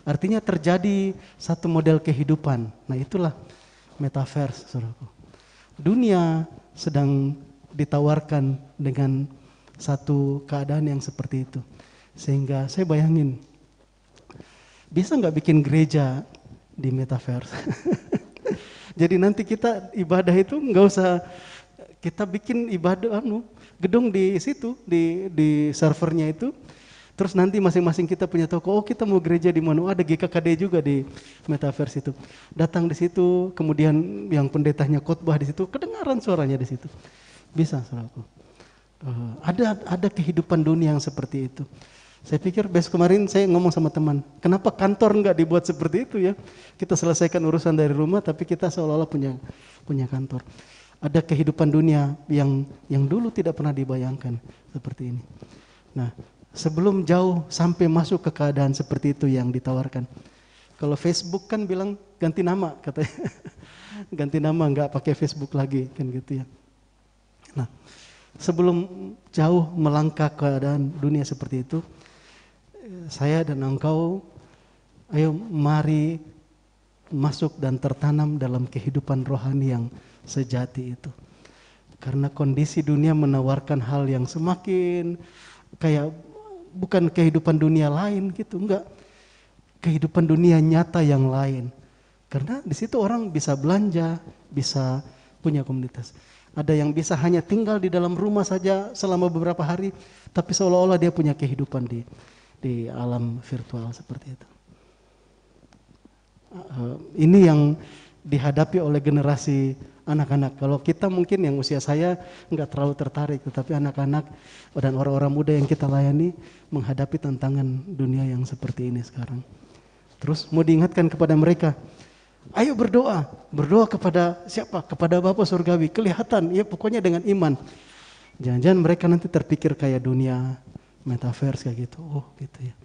Artinya terjadi satu model kehidupan. Nah itulah metaverse, saudaraku. Dunia sedang ditawarkan dengan satu keadaan yang seperti itu. Sehingga saya bayangin, bisa nggak bikin gereja di metaverse? Jadi nanti kita ibadah itu nggak usah kita bikin ibadah gedung di situ di servernya itu, terus nanti masing-masing kita punya toko. Oh kita mau gereja di mana? Oh, ada GKKD juga di metaverse itu. Datang di situ, kemudian yang pendetanya khotbah di situ, kedengaran suaranya di situ. Bisa, saudaraku. Ada kehidupan dunia yang seperti itu. Saya pikir besok kemarin saya ngomong sama teman, kenapa kantor nggak dibuat seperti itu ya? Kita selesaikan urusan dari rumah, tapi kita seolah-olah punya kantor. Ada kehidupan dunia yang dulu tidak pernah dibayangkan seperti ini. Nah, sebelum jauh sampai masuk ke keadaan seperti itu yang ditawarkan. Kalau Facebook kan bilang ganti nama katanya, ganti nama nggak pakai Facebook lagi kan gitu ya. Nah, sebelum jauh melangkah keadaan dunia seperti itu, saya dan engkau, ayo mari masuk dan tertanam dalam kehidupan rohani yang sejati itu. Karena kondisi dunia menawarkan hal yang semakin kayak bukan kehidupan dunia lain gitu, enggak. Kehidupan dunia nyata yang lain. Karena di situ orang bisa belanja, bisa punya komunitas. Ada yang bisa hanya tinggal di dalam rumah saja selama beberapa hari, tapi seolah-olah dia punya kehidupan di alam virtual seperti itu. Ini yang dihadapi oleh generasi anak-anak. Kalau kita mungkin yang usia saya nggak terlalu tertarik, tetapi anak-anak dan orang-orang muda yang kita layani menghadapi tantangan dunia yang seperti ini sekarang. Terus mau diingatkan kepada mereka, ayo berdoa kepada siapa? Kepada Bapa Surgawi, kelihatan, ya pokoknya dengan iman. Jangan-jangan mereka nanti terpikir kayak dunia metaverse kayak gitu, oh gitu ya.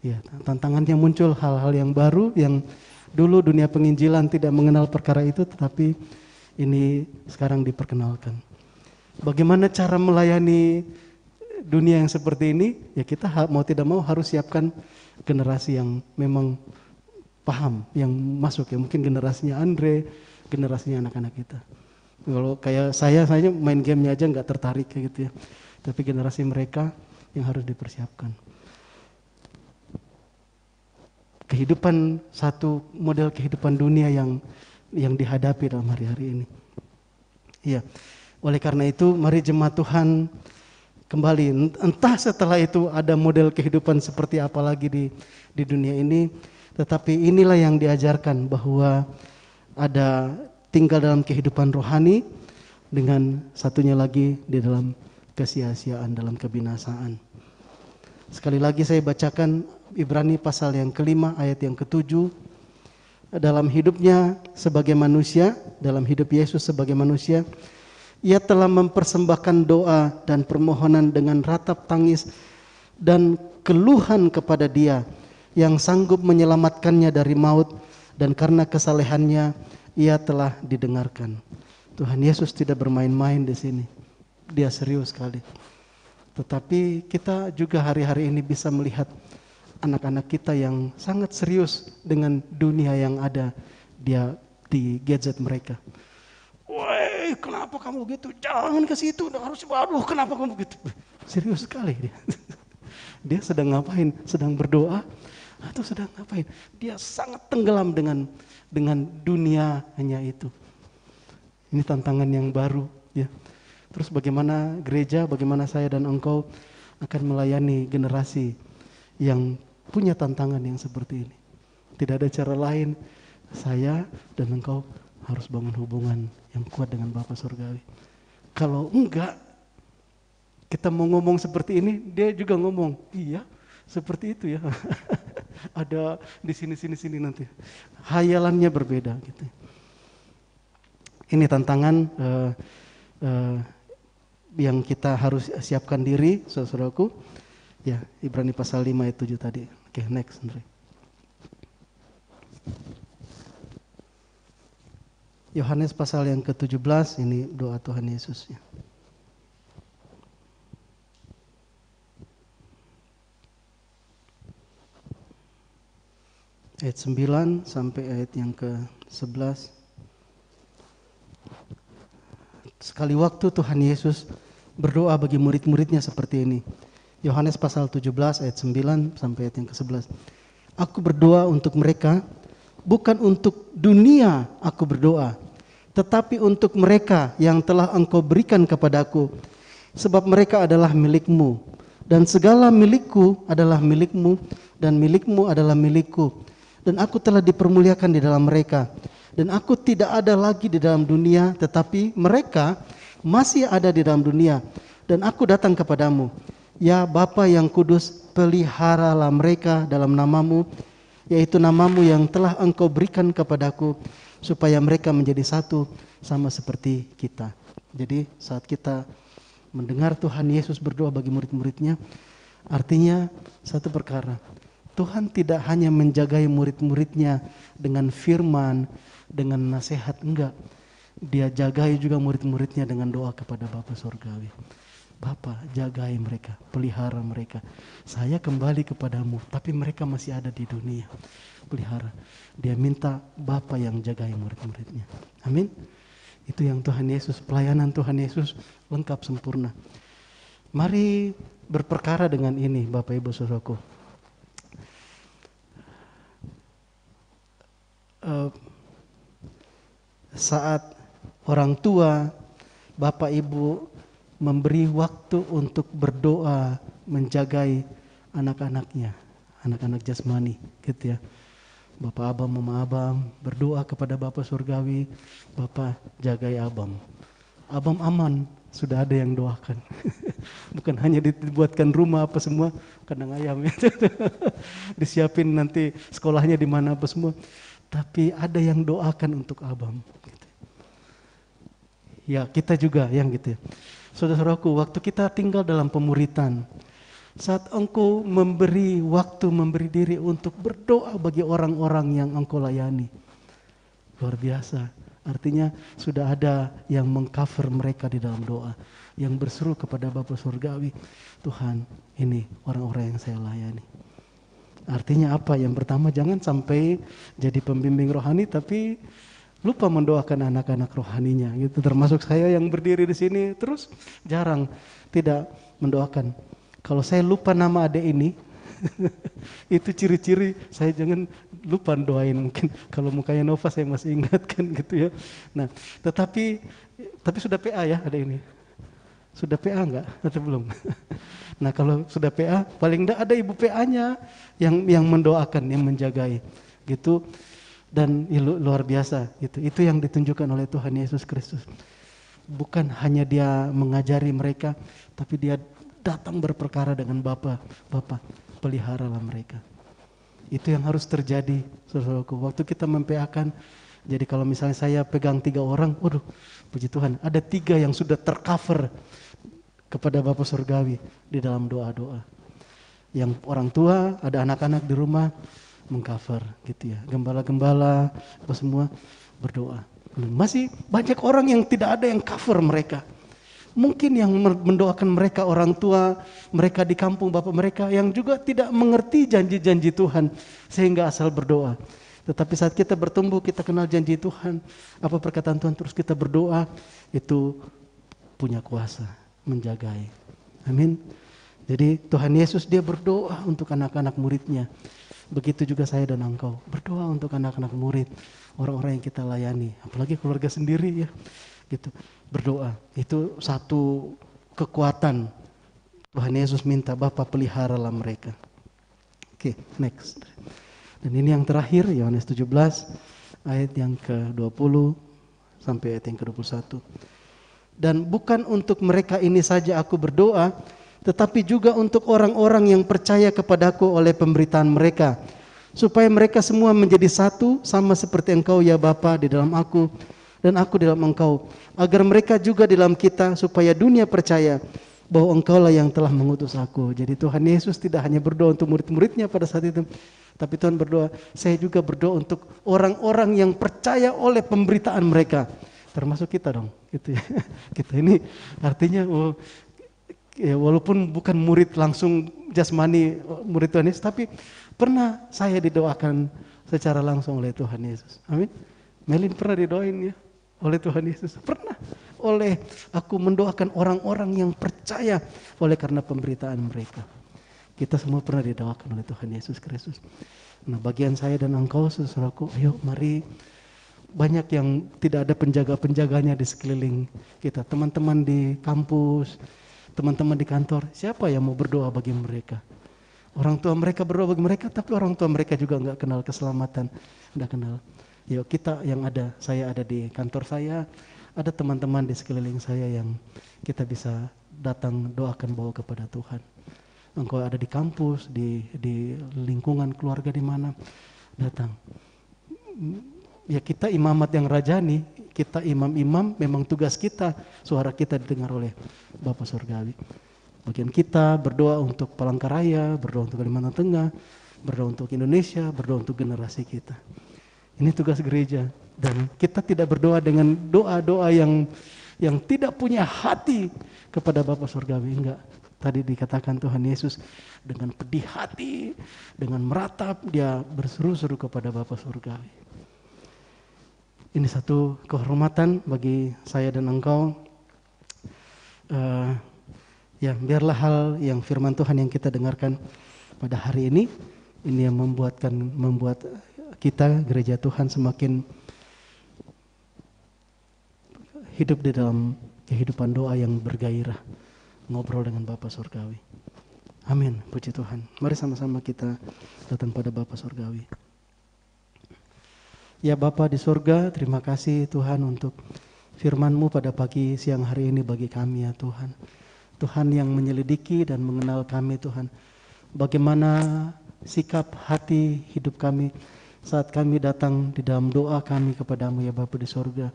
Ya, tantangannya muncul hal-hal yang baru yang dulu dunia penginjilan tidak mengenal perkara itu, tetapi ini sekarang diperkenalkan. Bagaimana cara melayani dunia yang seperti ini? Ya kita mau tidak mau harus siapkan generasi yang memang paham, yang masuk ya. Mungkin generasinya Andre, generasinya anak-anak kita. Kalau kayak saya main gamenya aja nggak tertarik kayak gitu ya. Tapi generasi mereka yang harus dipersiapkan. Kehidupan satu model kehidupan dunia yang dihadapi dalam hari-hari ini. Iya. Oleh karena itu mari jemaat Tuhan kembali, entah setelah itu ada model kehidupan seperti apa lagi di dunia ini, tetapi inilah yang diajarkan bahwa ada tinggal dalam kehidupan rohani dengan satunya lagi di dalam kesia-siaan, dalam kebinasaan. Sekali lagi saya bacakan Ibrani pasal yang ke-5 ayat yang ke-7. Dalam hidupnya sebagai manusia, dalam hidup Yesus sebagai manusia, ia telah mempersembahkan doa dan permohonan dengan ratap tangis dan keluhan kepada Dia yang sanggup menyelamatkannya dari maut, dan karena kesalehannya ia telah didengarkan. Tuhan Yesus tidak bermain-main di sini. Dia serius sekali. Tetapi kita juga hari-hari ini bisa melihat anak-anak kita yang sangat serius dengan dunia yang ada di gadget mereka. Woi, kenapa kamu gitu? Jangan ke situ, harus aduh, kenapa kamu gitu? Serius sekali dia. Dia sedang ngapain? Sedang berdoa atau sedang ngapain? Dia sangat tenggelam dengan dunianya itu. Ini tantangan yang baru, ya. Terus bagaimana gereja, bagaimana saya dan engkau akan melayani generasi yang punya tantangan yang seperti ini. Tidak ada cara lain, saya dan engkau harus bangun hubungan yang kuat dengan Bapa Surgawi. Kalau enggak, kita mau ngomong seperti ini, dia juga ngomong, iya seperti itu ya. Ada di sini nanti. Hayalannya berbeda gitu. Ini tantangan yang kita harus siapkan diri, saudaraku. Ya, Ibrani pasal 5 ayat 7 tadi. Oke, next, Andre. Yohanes pasal yang ke-17, ini doa Tuhan Yesus. Ya. Ayat 9 sampai ayat yang ke-11. Sekali waktu Tuhan Yesus berdoa bagi murid-muridnya seperti ini. Yohanes pasal 17 ayat 9 sampai ayat yang ke-11. Aku berdoa untuk mereka, bukan untuk dunia aku berdoa, tetapi untuk mereka yang telah Engkau berikan kepadaku, sebab mereka adalah milik-Mu, dan segala milikku adalah milik-Mu, dan milik-Mu adalah milikku. Dan aku telah dipermuliakan di dalam mereka, dan aku tidak ada lagi di dalam dunia, tetapi mereka masih ada di dalam dunia, dan aku datang kepadamu. Ya Bapa yang kudus, peliharalah mereka dalam nama-Mu, yaitu nama-Mu yang telah Engkau berikan kepadaku, supaya mereka menjadi satu sama seperti kita. Jadi saat kita mendengar Tuhan Yesus berdoa bagi murid-muridnya, artinya satu perkara, Tuhan tidak hanya menjagai murid-muridnya dengan firman, dengan nasihat, enggak. Dia jagai juga murid-muridnya dengan doa kepada Bapa Surgawi. Bapa, jagai mereka, pelihara mereka. Saya kembali kepadamu, tapi mereka masih ada di dunia. Pelihara. Dia minta Bapa yang jagai murid-muridnya. Amin. Itu yang Tuhan Yesus, pelayanan Tuhan Yesus lengkap sempurna. Mari berperkara dengan ini, Bapak Ibu Saudaraku. Saat orang tua, Bapak Ibu memberi waktu untuk berdoa, menjagai anak-anaknya, anak-anak jasmani, gitu ya. Bapak Abam, Mama Abam berdoa kepada Bapak Surgawi, Bapak jagai Abam. Abam aman, sudah ada yang doakan. Bukan hanya dibuatkan rumah apa semua, kandang ayam itu. Disiapin nanti sekolahnya di mana apa semua. Tapi ada yang doakan untuk Abam. Gitu. Ya kita juga yang gitu ya. Saudara-saudaraku, waktu kita tinggal dalam pemuritan, saat engkau memberi waktu, memberi diri untuk berdoa bagi orang-orang yang engkau layani, luar biasa. Artinya sudah ada yang mengcover mereka di dalam doa, yang berseru kepada Bapa Surgawi, Tuhan ini orang-orang yang saya layani. Artinya apa? Yang pertama, jangan sampai jadi pembimbing rohani tapi lupa mendoakan anak-anak rohaninya, gitu. Termasuk saya yang berdiri di sini terus jarang tidak mendoakan. Kalau saya lupa nama adik ini, itu ciri-ciri saya jangan lupa doain. Mungkin kalau mukanya Nova saya masih ingatkan gitu ya. Nah, tetapi sudah PA ya adik ini. Sudah PA enggak atau belum? Nah, kalau sudah PA, paling enggak ada ibu PA-nya yang mendoakan, yang menjagai, gitu. Dan luar biasa gitu. Itu yang ditunjukkan oleh Tuhan Yesus Kristus. Bukan hanya dia mengajari mereka, tapi dia datang berperkara dengan Bapa, peliharalah mereka. Itu yang harus terjadi, saudaraku. Waktu kita mempeakan, jadi kalau misalnya saya pegang 3 orang, waduh, puji Tuhan, ada 3 yang sudah tercover kepada Bapa Surgawi di dalam doa-doa. Yang orang tua, ada anak-anak di rumah, mengcover gitu ya, gembala-gembala apa semua berdoa. Masih banyak orang yang tidak ada yang cover mereka. Mungkin yang mendoakan mereka orang tua mereka di kampung bapak mereka yang juga tidak mengerti janji-janji Tuhan sehingga asal berdoa. Tetapi saat kita bertumbuh, kita kenal janji Tuhan, apa perkataan Tuhan, terus kita berdoa, itu punya kuasa menjagai. Amin. Jadi Tuhan Yesus dia berdoa untuk anak-anak muridnya. Begitu juga saya dan engkau berdoa untuk anak-anak murid, orang-orang yang kita layani, apalagi keluarga sendiri ya, gitu. Berdoa itu satu kekuatan. Tuhan Yesus minta Bapa peliharalah mereka. Oke, next. Dan ini yang terakhir Yohanes 17 ayat yang ke-20 sampai ayat yang ke-21. Dan bukan untuk mereka ini saja aku berdoa, tetapi juga untuk orang-orang yang percaya kepadaku oleh pemberitaan mereka, supaya mereka semua menjadi satu, sama seperti engkau ya Bapa di dalam aku, dan aku di dalam engkau, agar mereka juga di dalam kita, supaya dunia percaya bahwa engkaulah yang telah mengutus aku. Jadi Tuhan Yesus tidak hanya berdoa untuk murid-muridnya pada saat itu, tapi Tuhan berdoa, saya juga berdoa untuk orang-orang yang percaya oleh pemberitaan mereka, termasuk kita dong, gitu ya. Kita ini artinya ya, walaupun bukan murid langsung jasmani murid Tuhan Yesus, tapi pernah saya didoakan secara langsung oleh Tuhan Yesus. Amin. Melin pernah didoain ya oleh Tuhan Yesus. Pernah oleh aku mendoakan orang-orang yang percaya oleh karena pemberitaan mereka. Kita semua pernah didoakan oleh Tuhan Yesus Kristus. Nah, bagian saya dan engkau saudaraku, ayo mari, banyak yang tidak ada penjaga-penjaganya di sekeliling kita. Teman-teman di kampus, teman-teman di kantor, siapa yang mau berdoa bagi mereka? Orang tua mereka berdoa bagi mereka, tapi orang tua mereka juga nggak kenal keselamatan, nggak kenal. Yuk kita yang ada, saya ada di kantor saya, ada teman-teman di sekeliling saya yang kita bisa datang doakan bawa kepada Tuhan. Engkau ada di kampus, di lingkungan keluarga di mana, datang. Ya kita imamat yang rajani, kita imam-imam, memang tugas kita, suara kita didengar oleh Bapa Surgawi. Bagian kita berdoa untuk Palangkaraya, berdoa untuk Kalimantan Tengah, berdoa untuk Indonesia, berdoa untuk generasi kita. Ini tugas gereja, dan kita tidak berdoa dengan doa-doa yang tidak punya hati kepada Bapa Surgawi, enggak. Tadi dikatakan Tuhan Yesus dengan pedih hati, dengan meratap, dia berseru-seru kepada Bapa Surgawi. Ini satu kehormatan bagi saya dan engkau. Ya, biarlah hal yang firman Tuhan yang kita dengarkan pada hari ini yang membuat kita gereja Tuhan semakin hidup di dalam kehidupan doa yang bergairah, ngobrol dengan Bapa Surgawi. Amin, puji Tuhan. Mari sama-sama kita datang pada Bapa Surgawi. Ya Bapa di surga, terima kasih Tuhan untuk firman-Mu pada pagi siang hari ini bagi kami ya Tuhan. Tuhan yang menyelidiki dan mengenal kami Tuhan. Bagaimana sikap hati hidup kami saat kami datang di dalam doa kami kepadamu ya Bapa di surga.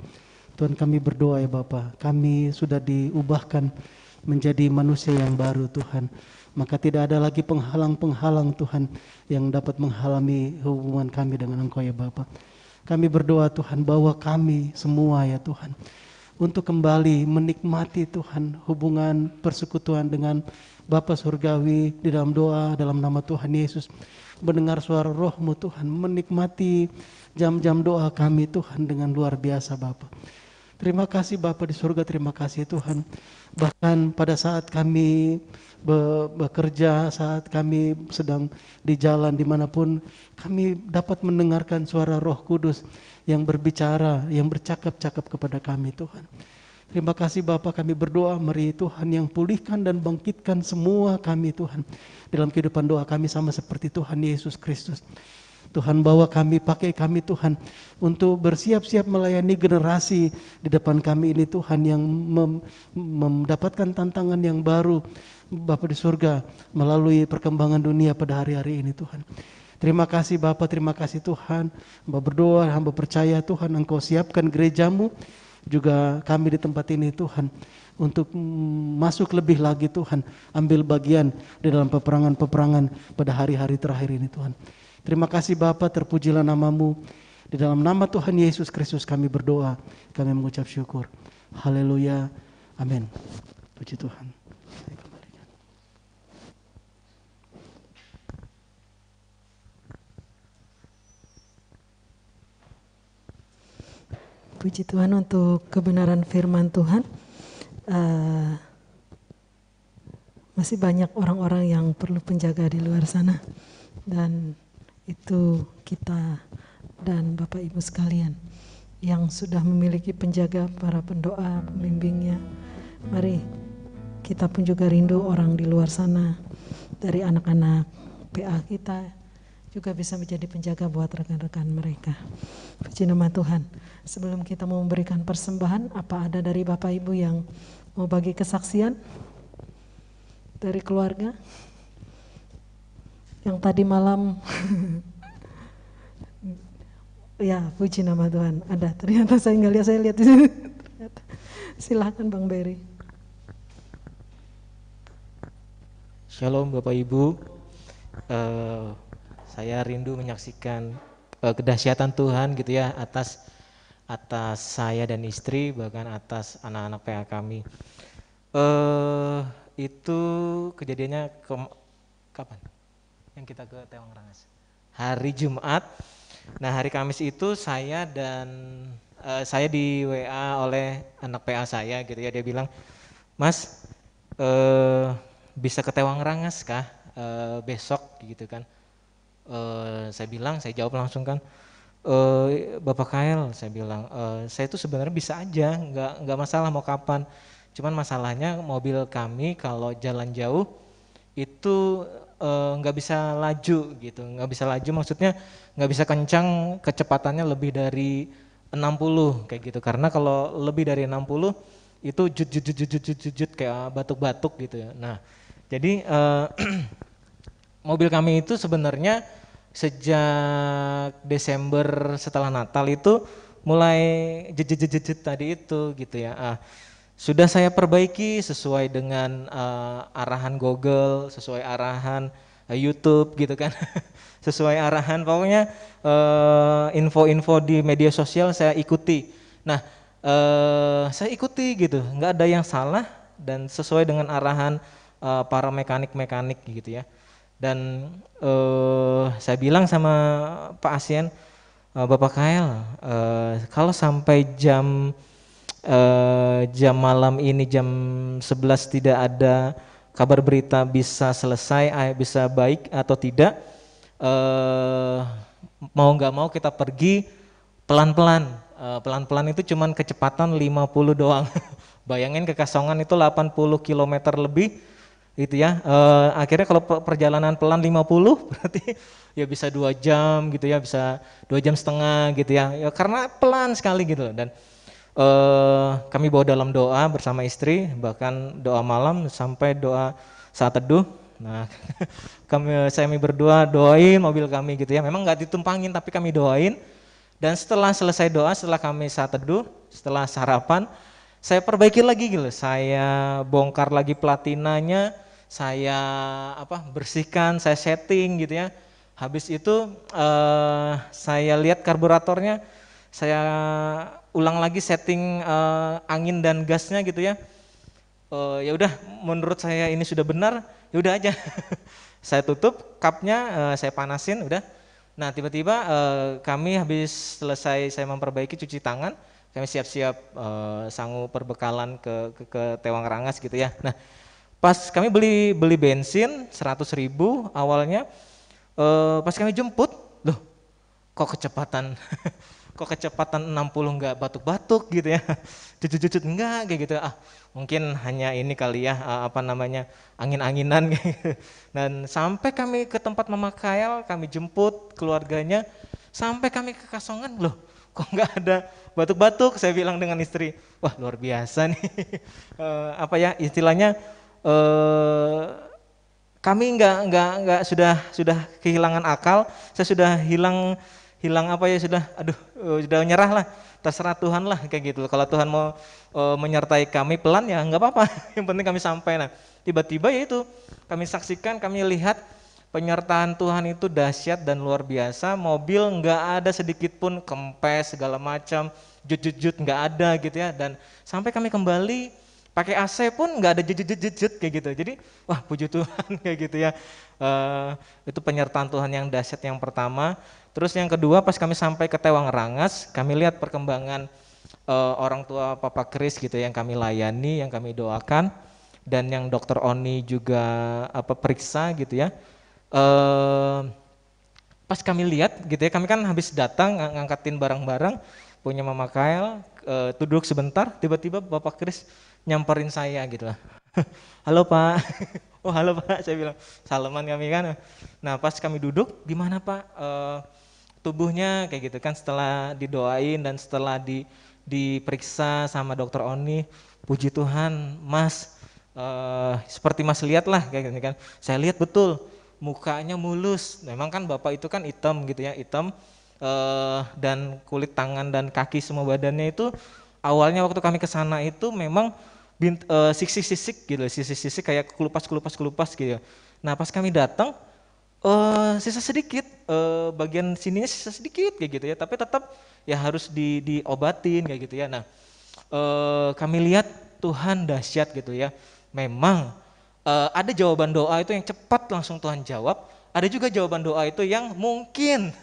Tuhan kami berdoa ya Bapa, kami sudah diubahkan menjadi manusia yang baru Tuhan. Maka tidak ada lagi penghalang-penghalang Tuhan yang dapat menghalangi hubungan kami dengan Engkau ya Bapa. Kami berdoa Tuhan bahwa kami semua ya Tuhan untuk kembali menikmati Tuhan hubungan persekutuan dengan Bapa Surgawi di dalam doa dalam nama Tuhan Yesus. Mendengar suara Roh-Mu Tuhan, menikmati jam-jam doa kami Tuhan dengan luar biasa Bapa. Terima kasih Bapa di surga, terima kasih Tuhan. Bahkan pada saat kami bekerja, saat kami sedang di jalan dimanapun, kami dapat mendengarkan suara Roh Kudus yang berbicara, yang bercakap-cakap kepada kami Tuhan. Terima kasih Bapa, kami berdoa mari Tuhan yang pulihkan dan bangkitkan semua kami Tuhan. Dalam kehidupan doa kami sama seperti Tuhan Yesus Kristus. Tuhan bawa kami, pakai kami Tuhan untuk bersiap-siap melayani generasi di depan kami ini Tuhan yang mendapatkan tantangan yang baru Bapa di surga melalui perkembangan dunia pada hari-hari ini Tuhan. Terima kasih Bapa, terima kasih Tuhan. Hamba berdoa, hamba percaya Tuhan Engkau siapkan gerejamu, juga kami di tempat ini Tuhan untuk masuk lebih lagi Tuhan, ambil bagian di dalam peperangan-peperangan pada hari-hari terakhir ini Tuhan. Terima kasih Bapa, terpujilah nama-Mu. Di dalam nama Tuhan Yesus Kristus kami berdoa, kami mengucap syukur. Haleluya, amin. Puji Tuhan.
Puji Tuhan untuk kebenaran firman Tuhan. masih banyak orang-orang yang perlu penjaga di luar sana. Dan itu kita dan Bapak Ibu sekalian yang sudah memiliki penjaga, para pendoa, pembimbingnya. Mari kita pun juga rindu orang di luar sana, dari anak-anak PA kita juga bisa menjadi penjaga buat rekan-rekan mereka. Puji nama Tuhan. Sebelum kita mau memberikan persembahan, apa ada dari Bapak Ibu yang mau bagi kesaksian dari keluarga yang tadi malam? Ya, puji nama Tuhan. Ada, ternyata saya nggak lihat, saya lihat di sini. Silakan Bang Berry.
Shalom Bapak Ibu. Saya rindu menyaksikan kedahsyatan Tuhan gitu ya atas saya dan istri, bahkan atas anak-anak PA kami. Itu kejadiannya kapan? Yang kita ke Tewang Rangas. Hari Jumat. Nah, hari Kamis itu saya di WA oleh anak PA saya gitu ya. Dia bilang, "Mas, bisa ke Tewang Rangas kah besok?" gitu kan. Saya jawab langsung kan, Bapak Kael, saya bilang, saya itu sebenarnya bisa aja, nggak masalah mau kapan. Cuman masalahnya mobil kami kalau jalan jauh itu nggak bisa laju gitu, nggak bisa laju maksudnya nggak bisa kencang, kecepatannya lebih dari 60 kayak gitu. Karena kalau lebih dari 60 itu jut kayak batuk-batuk gitu ya. Nah, jadi mobil kami itu sebenarnya sejak Desember setelah Natal itu mulai jut tadi itu gitu ya. Sudah saya perbaiki sesuai dengan arahan Google, sesuai arahan YouTube gitu kan. Sesuai arahan pokoknya info-info di media sosial saya ikuti. Nah, saya ikuti gitu, nggak ada yang salah dan sesuai dengan arahan para mekanik gitu ya. Dan saya bilang sama Pak Asien, Bapak Kael, kalau sampai jam malam ini jam 11 tidak ada kabar berita bisa selesai, bisa baik atau tidak, mau nggak mau kita pergi pelan-pelan. Pelan-pelan itu cuman kecepatan 50 doang. Bayangin ke Kasongan itu 80 km lebih gitu ya. Akhirnya kalau perjalanan pelan 50 berarti ya bisa 2 jam gitu ya, bisa 2,5 jam gitu ya. Ya karena pelan sekali gitu loh. Dan kami bawa dalam doa bersama istri, bahkan doa malam sampai doa saat teduh. Nah, kami berdua doain mobil kami gitu ya. Memang nggak ditumpangin tapi kami doain. Dan setelah selesai doa, setelah kami saat teduh, setelah sarapan, saya perbaiki lagi gitu. Saya bongkar lagi platinanya, saya bersihkan, saya setting gitu ya. Habis itu saya lihat karburatornya, saya ulang lagi setting angin dan gasnya gitu ya. Ya udah, menurut saya ini sudah benar, ya udah aja. Saya tutup kapnya, saya panasin, udah. Nah, tiba-tiba kami habis selesai saya memperbaiki, cuci tangan, kami siap-siap sangu perbekalan ke Tewang Rangas gitu ya. Nah, pas kami beli bensin 100.000 awalnya, pas kami jemput, loh kok kecepatan 60 nggak batuk-batuk gitu ya, jujut enggak kayak gitu. Mungkin hanya ini kali ya, angin-anginan gitu. Dan sampai kami ke tempat Mama Kael, kami jemput keluarganya, sampai kami ke Kasongan, loh kok nggak ada batuk-batuk. Saya bilang dengan istri, wah luar biasa nih. Istilahnya kami nggak sudah kehilangan akal, saya sudah hilang sudah nyerah lah, terserah Tuhan lah kayak gitu. Kalau Tuhan mau menyertai kami pelan ya nggak apa-apa, yang penting kami sampai. Nah, tiba-tiba ya itu kami saksikan, kami lihat penyertaan Tuhan itu dahsyat dan luar biasa. Mobil nggak ada sedikit pun kempes segala macam, jut nggak ada gitu ya. Dan sampai kami kembali pakai AC pun nggak ada jut kayak gitu. Jadi wah puji Tuhan kayak gitu ya. Itu penyertaan Tuhan yang dahsyat yang pertama. Terus yang kedua, pas kami sampai ke Tewang Rangas, kami lihat perkembangan orang tua Papa Kris gitu yang kami layani, yang kami doakan. dan yang dokter Oni juga periksa gitu ya. Pas kami lihat gitu ya, kami kan habis datang ngangkatin barang-barang punya Mama Kael, duduk sebentar, tiba-tiba Bapak Kris nyamperin saya gitu lah. Halo Pak, oh halo Pak, saya bilang salaman kami kan. Nah pas kami duduk, gimana Pak tubuhnya kayak gitu kan, setelah didoain dan setelah diperiksa sama dokter Oni, puji Tuhan Mas, seperti Mas lihat lah kayak gitu kan. Saya lihat betul mukanya mulus, memang kan Bapak itu kan hitam gitu ya, hitam dan kulit tangan dan kaki semua badannya itu awalnya waktu kami ke sana itu memang sisik-sisik gitu, sisik-sisik kayak kelupas gitu. Nah pas kami datang sisa sedikit, bagian sininya sisa sedikit kayak gitu ya, tapi tetap ya harus diobatin kayak gitu ya. Nah kami lihat Tuhan dahsyat gitu ya, memang ada jawaban doa itu yang cepat langsung Tuhan jawab, ada juga jawaban doa itu yang mungkin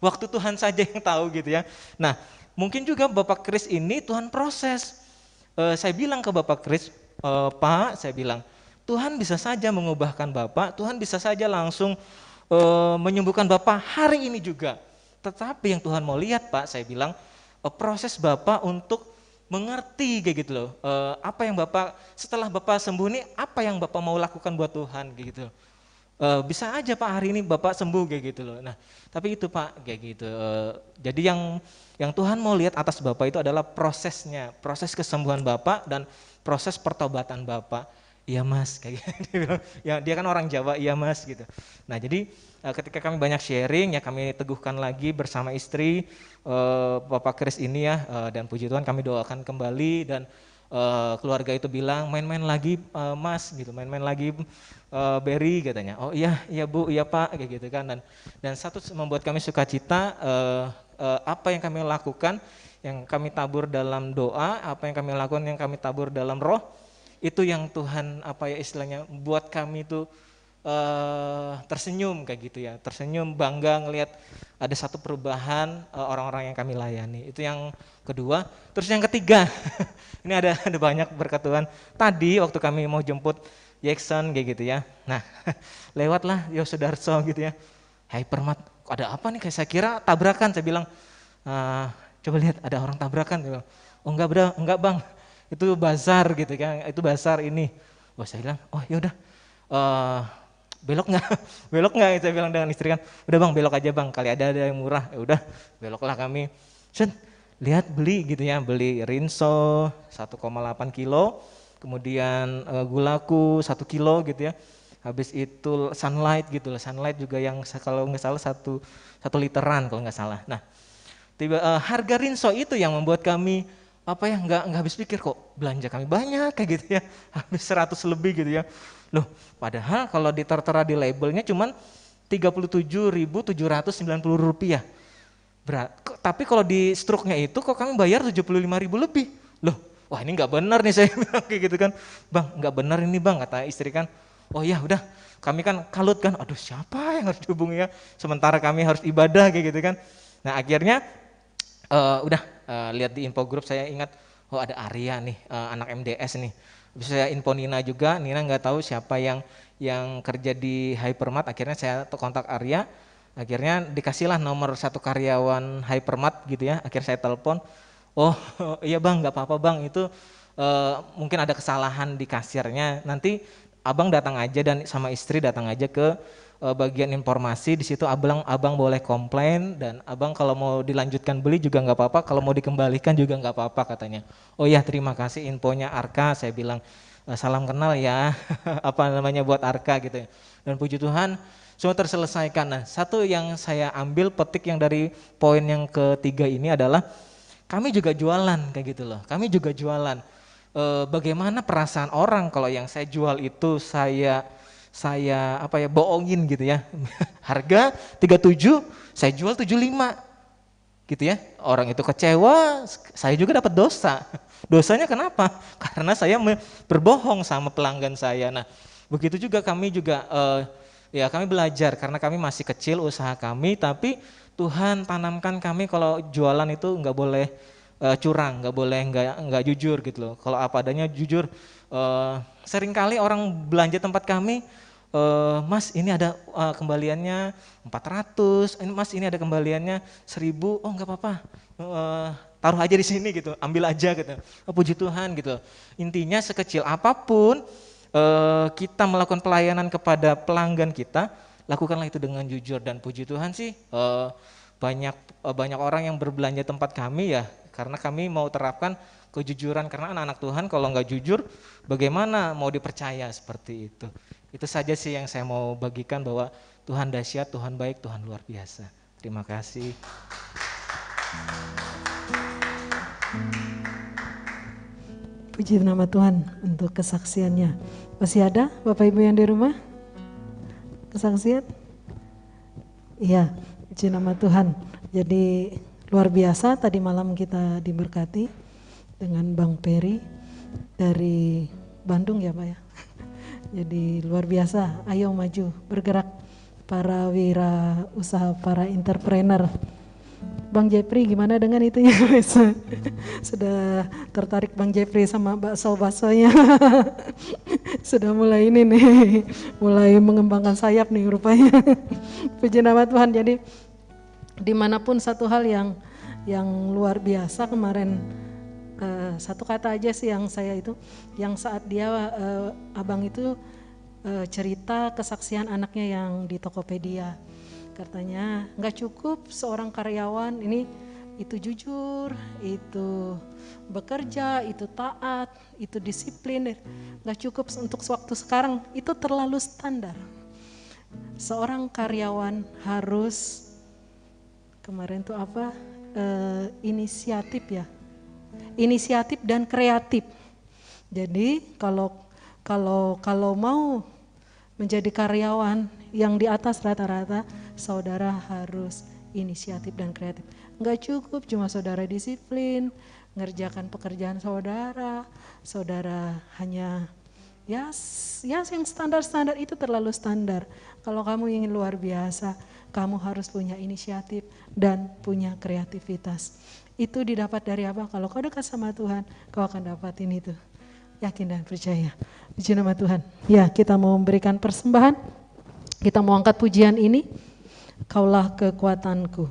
waktu Tuhan saja yang tahu gitu ya. Nah mungkin juga Bapak Kris ini Tuhan proses. Saya bilang ke Bapak Kris, Pak, saya bilang Tuhan bisa saja mengubahkan Bapak, Tuhan bisa saja langsung menyembuhkan Bapak hari ini juga. Tetapi yang Tuhan mau lihat Pak, saya bilang proses Bapak untuk mengerti kayak gitu loh, apa yang Bapak setelah Bapak sembuh nih, apa yang Bapak mau lakukan buat Tuhan kayak gitu. Bisa aja Pak hari ini Bapak sembuh kayak gitu loh. Nah tapi itu Pak kayak gitu. Jadi yang Tuhan mau lihat atas Bapak itu adalah prosesnya, proses kesembuhan Bapak dan proses pertobatan Bapak. Iya Mas, kayak gitu. Dia bilang, ya dia kan orang Jawa, iya Mas gitu. Nah jadi ketika kami banyak sharing ya kami teguhkan lagi bersama istri Bapak Kris ini ya, dan puji Tuhan kami doakan kembali dan keluarga itu bilang main-main lagi Mas gitu, main-main lagi Berry katanya. Oh iya Bu, iya Pak kayak gitu kan. Dan satu membuat kami sukacita, apa yang kami lakukan, yang kami tabur dalam doa, apa yang kami lakukan yang kami tabur dalam roh, itu yang Tuhan apa ya istilahnya buat kami itu tersenyum kayak gitu ya, tersenyum bangga ngelihat ada satu perubahan orang-orang yang kami layani. Itu yang kedua. Terus yang ketiga, ini ada banyak berkat Tuhan. Tadi waktu kami mau jemput Jackson kayak gitu ya, nah lewatlah Yosudarso gitu ya, Hypermart, ada apa nih, kayak saya kira tabrakan. Saya bilang coba lihat ada orang tabrakan. Dia bilang, oh enggak bang, itu bazar gitu kan, itu bazar ini. Wah saya bilang, oh yaudah belok nggak? Saya bilang dengan istri kan, udah bang belok aja bang, kali ada yang murah. Ya udah beloklah kami. Lihat beli gitu ya, beli Rinso 1,8 kilo, kemudian gulaku 1 kilo gitu ya. Habis itu Sunlight gitu lah, Sunlight juga yang kalau nggak salah satu literan kalau nggak salah. Nah harga Rinso itu yang membuat kami apa ya nggak habis pikir, kok belanja kami banyak kayak gitu ya, habis 100 lebih gitu ya. Loh padahal kalau tertera di labelnya cuman Rp37.790. Tapi kalau di struknya itu kok kami bayar 75.000 lebih. Loh, wah ini nggak benar nih, saya bilang kayak gitu kan. Bang, nggak benar ini bang, kata istri kan. Oh ya udah, kami kan kalut kan. Aduh siapa yang harus dihubungi ya? Sementara kami harus ibadah kayak gitu kan. Nah akhirnya lihat di info grup, saya ingat, oh ada Arya nih, anak MDS nih. Bisa saya info Nina juga. Nina nggak tahu siapa yang kerja di Hypermart. Akhirnya saya kontak Arya. Akhirnya dikasihlah nomor satu karyawan Hypermart gitu ya. Akhirnya saya telepon, oh iya bang nggak apa-apa bang, itu mungkin ada kesalahan di kasirnya. Nanti abang datang aja dan sama istri datang aja ke bagian informasi. Di situ abang boleh komplain, dan abang kalau mau dilanjutkan beli juga nggak apa-apa, kalau mau dikembalikan juga nggak apa-apa katanya. Oh ya terima kasih infonya Arka, saya bilang salam kenal ya apa namanya buat Arka gitu ya. Dan puji Tuhan semua terselesaikan. Nah, satu yang saya ambil petik yang dari poin yang ketiga ini adalah kami juga jualan kayak gitu loh. Kami juga jualan. Bagaimana perasaan orang kalau yang saya jual itu saya bohongin gitu ya. Harga 37, saya jual 75. Gitu ya. Orang itu kecewa, saya juga dapat dosa. Dosanya kenapa? Karena saya berbohong sama pelanggan saya. Nah, begitu juga kami juga ya kami belajar karena kami masih kecil usaha kami, tapi Tuhan tanamkan kami kalau jualan itu nggak boleh curang, nggak boleh nggak jujur gitu loh. Kalau apa adanya jujur. Seringkali orang belanja tempat kami, Mas ini ada kembaliannya 400, Mas ini ada kembaliannya 1000, oh nggak apa-apa, taruh aja di sini gitu, ambil aja gitu. Oh, puji Tuhan gitu. Intinya sekecil apapun kita melakukan pelayanan kepada pelanggan kita, lakukanlah itu dengan jujur. Dan puji Tuhan sih banyak orang yang berbelanja tempat kami ya, karena kami mau terapkan kejujuran. Karena anak-anak Tuhan kalau nggak jujur, bagaimana mau dipercaya seperti itu. Itu saja sih yang saya mau bagikan, bahwa Tuhan dahsyat, Tuhan baik, Tuhan luar biasa. Terima kasih.
Puji nama Tuhan untuk kesaksiannya. Masih ada Bapak Ibu yang di rumah? Kesaksian? Iya, puji nama Tuhan. Jadi luar biasa, tadi malam kita diberkati dengan Bang Peri dari Bandung ya Pak ya. Jadi luar biasa, ayo maju, bergerak para wira usaha, para entrepreneur. Bang Jepri gimana dengan itunya? Sudah tertarik Bang Jepri sama bakso-baksonya. Sudah mulai ini nih, mulai mengembangkan sayap nih rupanya. Puji nama Tuhan. Jadi dimanapun satu hal yang luar biasa kemarin, satu kata aja sih yang saya itu, yang saat dia abang itu cerita kesaksian anaknya yang di Tokopedia. Katanya nggak cukup seorang karyawan ini itu jujur, itu bekerja, itu taat, itu disiplin, nggak cukup untuk waktu sekarang, itu terlalu standar. Seorang karyawan harus, kemarin tuh apa, inisiatif ya, inisiatif dan kreatif. Jadi kalau mau menjadi karyawan yang di atas rata-rata, saudara harus inisiatif dan kreatif. Nggak cukup cuma saudara disiplin, ngerjakan pekerjaan saudara hanya ya yang standar-standar, itu terlalu standar. Kalau kamu ingin luar biasa, kamu harus punya inisiatif dan punya kreativitas. Itu didapat dari apa? Kalau kau dekat sama Tuhan, kau akan dapatin itu. Yakin dan percaya. Puji nama Tuhan. Ya, kita mau memberikan persembahan. Kita mau angkat pujian ini. Kaulah kekuatanku.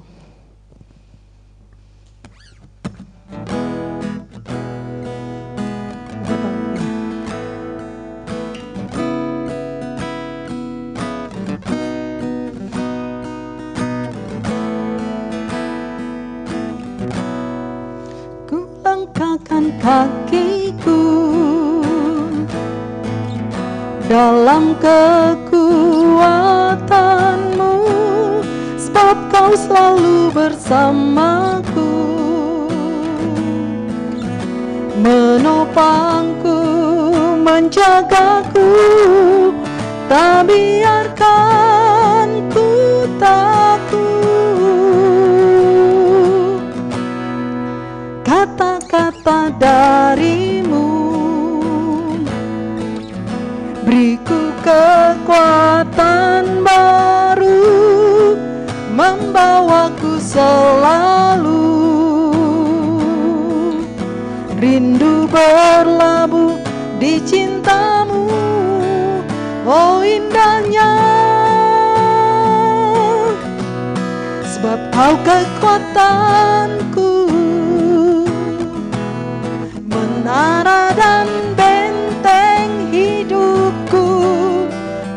Ku langkahkan kakiku dalam kekuatanmu, sebab kau selalu bersamaku, menopangku, menjagaku, tak biarkan ku takut. Kata-kata darimu beriku kekuatan baru, membawaku selalu rindu berlabuh di cintamu. Oh indahnya, sebab kau kekuatanku, menara dan benteng hidupku.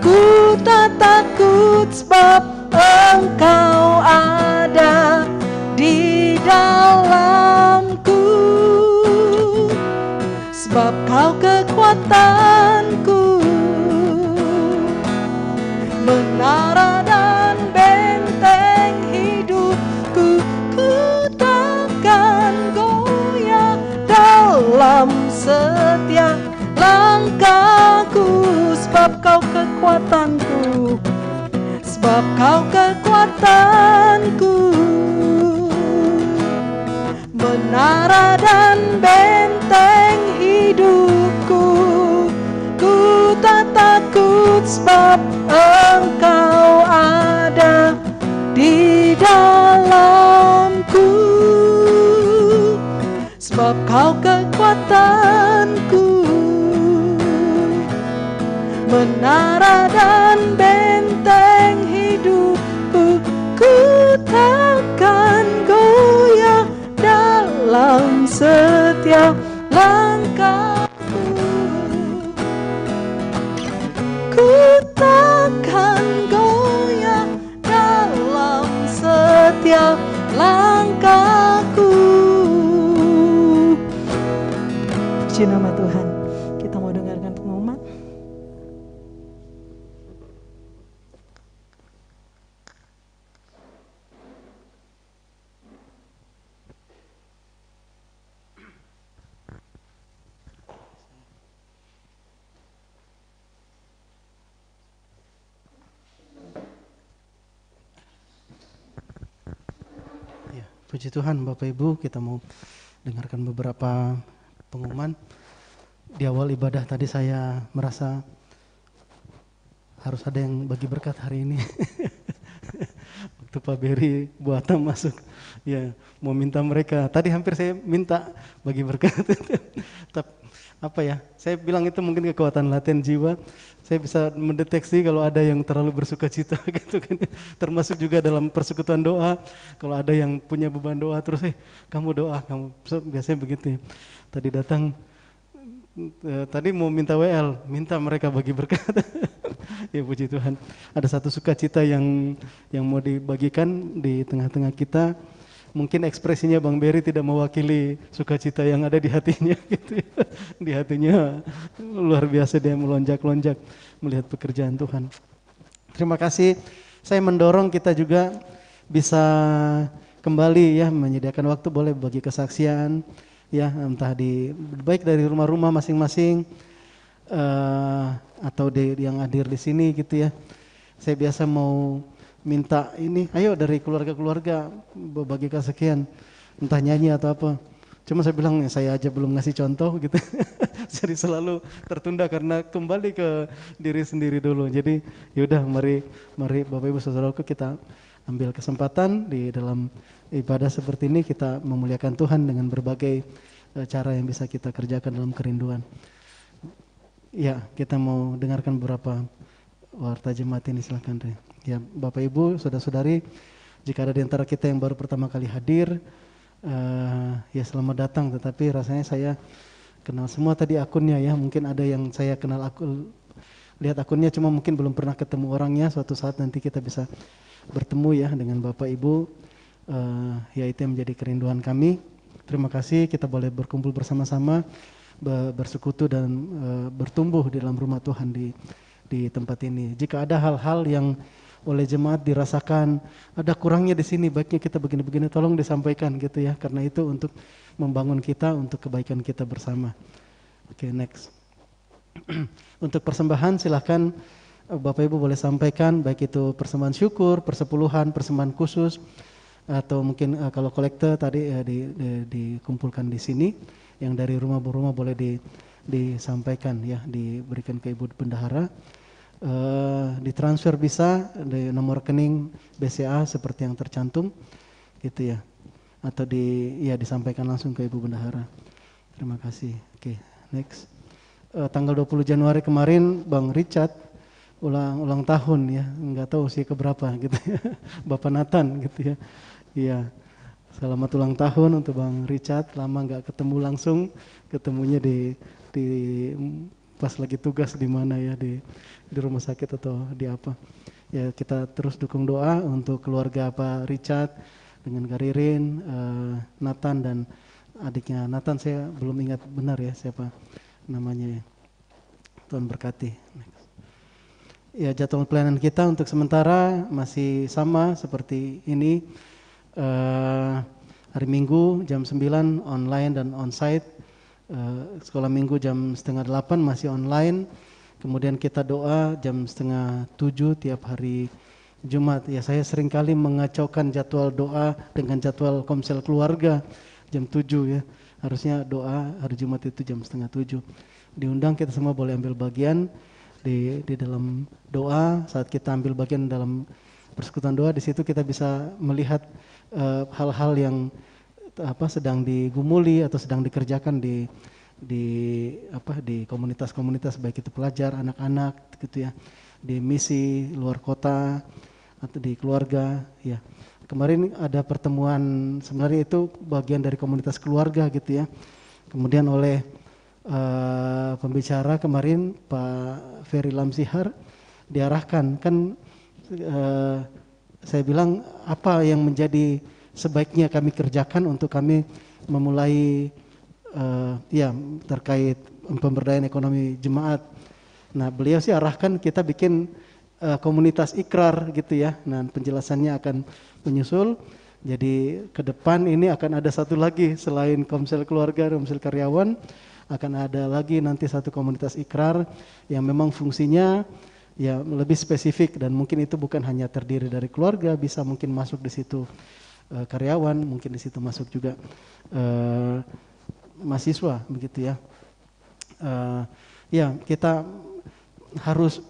Ku tak takut sebab Engkau ada di dalamku, sebab kau kekuatanku, menara dan benteng hidupku. Ku takkan goyah dalam setiap langkahku, sebab kau kekuatanku, sebab kau kekuatanku, menara dan benteng hidupku. Ku tak takut sebab Engkau ada di dalamku, sebab Kau kekuatanku, menara dan benteng hidupku. Ku takkan goyah dalam setiap langkahku. Ku takkan goyah dalam setiap langkahku. Puji nama Tuhan. Kita mau dengarkan pengumuman.
Puji Tuhan Bapak Ibu, kita mau dengarkan beberapa pengumuman. Di awal ibadah tadi saya merasa harus ada yang bagi berkat hari ini. Waktu Pak Beri Buatam masuk, ya mau minta mereka. Tadi hampir saya minta bagi berkat. Tapi apa ya, saya bilang itu mungkin kekuatan laten jiwa. Saya bisa mendeteksi kalau ada yang terlalu bersuka cita gitu kan. Termasuk juga dalam persekutuan doa. Kalau ada yang punya beban doa terus kamu doa, kamu biasanya begitu ya. Tadi datang, tadi mau minta WL, minta mereka bagi berkat. Ya puji Tuhan. Ada satu sukacita yang mau dibagikan di tengah-tengah kita. Mungkin ekspresinya Bang Beri tidak mewakili sukacita yang ada di hatinya gitu ya. Di hatinya luar biasa, dia melonjak-lonjak melihat pekerjaan Tuhan. Terima kasih. Saya mendorong kita juga bisa kembali ya, menyediakan waktu boleh bagi kesaksian ya, entah baik dari rumah-rumah masing-masing atau yang hadir di sini gitu ya. Saya biasa mau minta ini, ayo dari keluarga-keluarga bagi kesaksian, entah nyanyi atau apa. Cuma saya bilang saya aja belum ngasih contoh gitu. Jadi selalu tertunda karena kembali ke diri sendiri dulu. Jadi yaudah mari Bapak Ibu Saudaraku, kita ambil kesempatan di dalam ibadah seperti ini, kita memuliakan Tuhan dengan berbagai cara yang bisa kita kerjakan dalam kerinduan. Ya, kita mau dengarkan beberapa warta jemaat ini, silakan Re. Ya, Bapak Ibu, saudara-saudari, jika ada di antara kita yang baru pertama kali hadir, ya selamat datang. Tetapi rasanya saya kenal semua tadi akunnya ya. Mungkin ada yang saya kenal lihat akunnya, cuma mungkin belum pernah ketemu orangnya. Suatu saat nanti kita bisa bertemu ya dengan Bapak Ibu. Ya itu yang menjadi kerinduan kami. Terima kasih kita boleh berkumpul bersama-sama, bersekutu dan bertumbuh di dalam rumah Tuhan di tempat ini. Jika ada hal-hal yang oleh jemaat dirasakan ada kurangnya di sini, baiknya kita begini-begini, tolong disampaikan gitu ya, karena itu untuk membangun kita, untuk kebaikan kita bersama. Oke, next. Untuk persembahan silakan Bapak Ibu boleh sampaikan, baik itu persembahan syukur, persepuluhan, persembahan khusus, atau mungkin kalau kolektor tadi dikumpulkan di sini. Yang dari rumah-rumah boleh disampaikan ya, diberikan ke Ibu Bendahara. Ditransfer bisa di nomor rekening BCA seperti yang tercantum gitu ya, atau disampaikan langsung ke Ibu Bendahara. Terima kasih. Oke, next. Tanggal 20 Januari kemarin Bang Richard ulang tahun ya, nggak tahu usia keberapa gitu ya. Bapak Nathan gitu ya. Iya. Selamat ulang tahun untuk Bang Richard, lama nggak ketemu langsung, ketemunya di pas lagi tugas di mana ya, di rumah sakit atau di apa. Ya kita terus dukung doa untuk keluarga Pak Richard dengan Karirin, Nathan dan adiknya Nathan, saya belum ingat benar ya siapa namanya ya. Tuhan berkati. Ya jadwal pelayanan kita untuk sementara masih sama seperti ini. Hari Minggu jam 9 online dan onsite. Sekolah Minggu jam 6:30 masih online. Kemudian kita doa jam 6:30 tiap hari Jumat. Ya saya seringkali mengacaukan jadwal doa dengan jadwal komsel keluarga jam 7 ya. Harusnya doa hari Jumat itu jam 6:30. Diundang, kita semua boleh ambil bagian di dalam doa. Saat kita ambil bagian dalam persekutuan doa, di situ kita bisa melihat hal-hal yang sedang digumuli atau sedang dikerjakan di komunitas-komunitas, baik itu pelajar, anak-anak gitu ya, di misi luar kota atau di keluarga ya. Kemarin ada pertemuan, sebenarnya itu bagian dari komunitas keluarga gitu ya. Kemudian oleh pembicara kemarin Pak Ferry Lamsihar diarahkan kan, saya bilang apa yang menjadi sebaiknya kami kerjakan untuk kami memulai terkait pemberdayaan ekonomi jemaat. Nah, beliau sih arahkan kita bikin komunitas ikrar gitu ya. Nah, penjelasannya akan menyusul. Jadi ke depan ini akan ada satu lagi selain komsel keluarga, komsel karyawan, akan ada lagi nanti satu komunitas ikrar yang memang fungsinya ya lebih spesifik, dan mungkin itu bukan hanya terdiri dari keluarga, bisa mungkin masuk di situ karyawan, mungkin di situ masuk juga mahasiswa begitu ya. Ya kita harus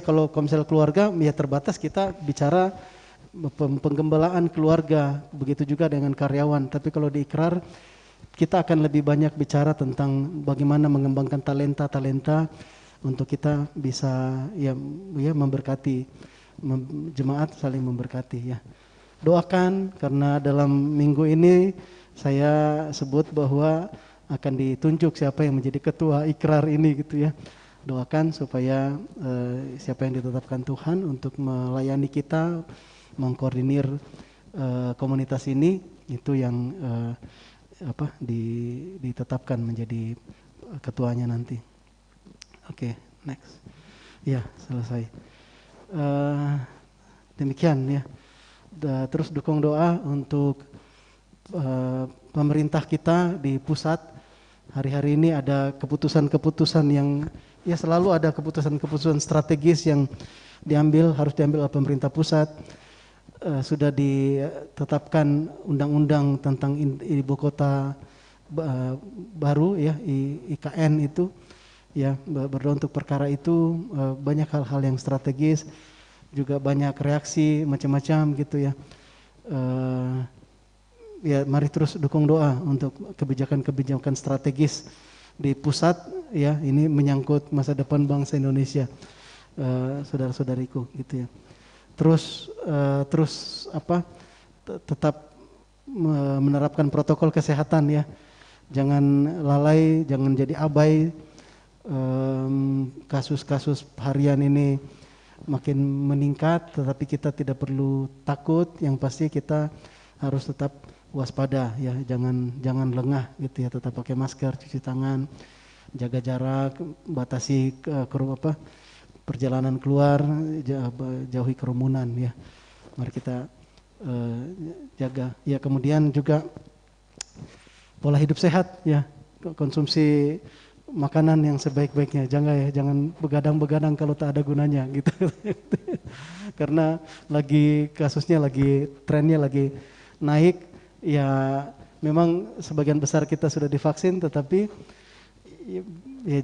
kalau komsel keluarga ya terbatas, kita bicara penggembalaan keluarga, begitu juga dengan karyawan. Tapi kalau di ikrar kita akan lebih banyak bicara tentang bagaimana mengembangkan talenta untuk kita bisa ya memberkati jemaat, saling memberkati ya. Doakan, karena dalam minggu ini saya sebut bahwa akan ditunjuk siapa yang menjadi ketua ikrar ini gitu ya. Doakan supaya siapa yang ditetapkan Tuhan untuk melayani kita, mengkoordinir komunitas ini, itu yang ditetapkan menjadi ketuanya nanti. Oke, next. Ya, selesai. Demikian ya. Terus dukung doa untuk pemerintah kita di pusat. Hari-hari ini ada keputusan-keputusan yang ya selalu ada keputusan-keputusan strategis yang harus diambil oleh pemerintah pusat. Sudah ditetapkan undang-undang tentang ibu kota baru ya, IKN itu ya, berdoa untuk perkara itu. Banyak hal-hal yang strategis, juga banyak reaksi macam-macam gitu ya. Ya mari terus dukung doa untuk kebijakan-kebijakan strategis di pusat ya, ini menyangkut masa depan bangsa Indonesia, saudara-saudariku gitu ya. Terus tetap menerapkan protokol kesehatan ya, jangan lalai, jangan jadi abai. Kasus-kasus harian ini makin meningkat, tetapi kita tidak perlu takut. Yang pasti kita harus tetap waspada ya, jangan lengah gitu ya, tetap pakai masker, cuci tangan, jaga jarak, batasi perjalanan keluar, jauhi kerumunan ya. Mari kita jaga ya. Kemudian juga pola hidup sehat ya, konsumsi makanan yang sebaik-baiknya, jangan begadang-begadang kalau tak ada gunanya gitu. Karena kasusnya trennya lagi naik ya. Memang sebagian besar kita sudah divaksin, tetapi ya,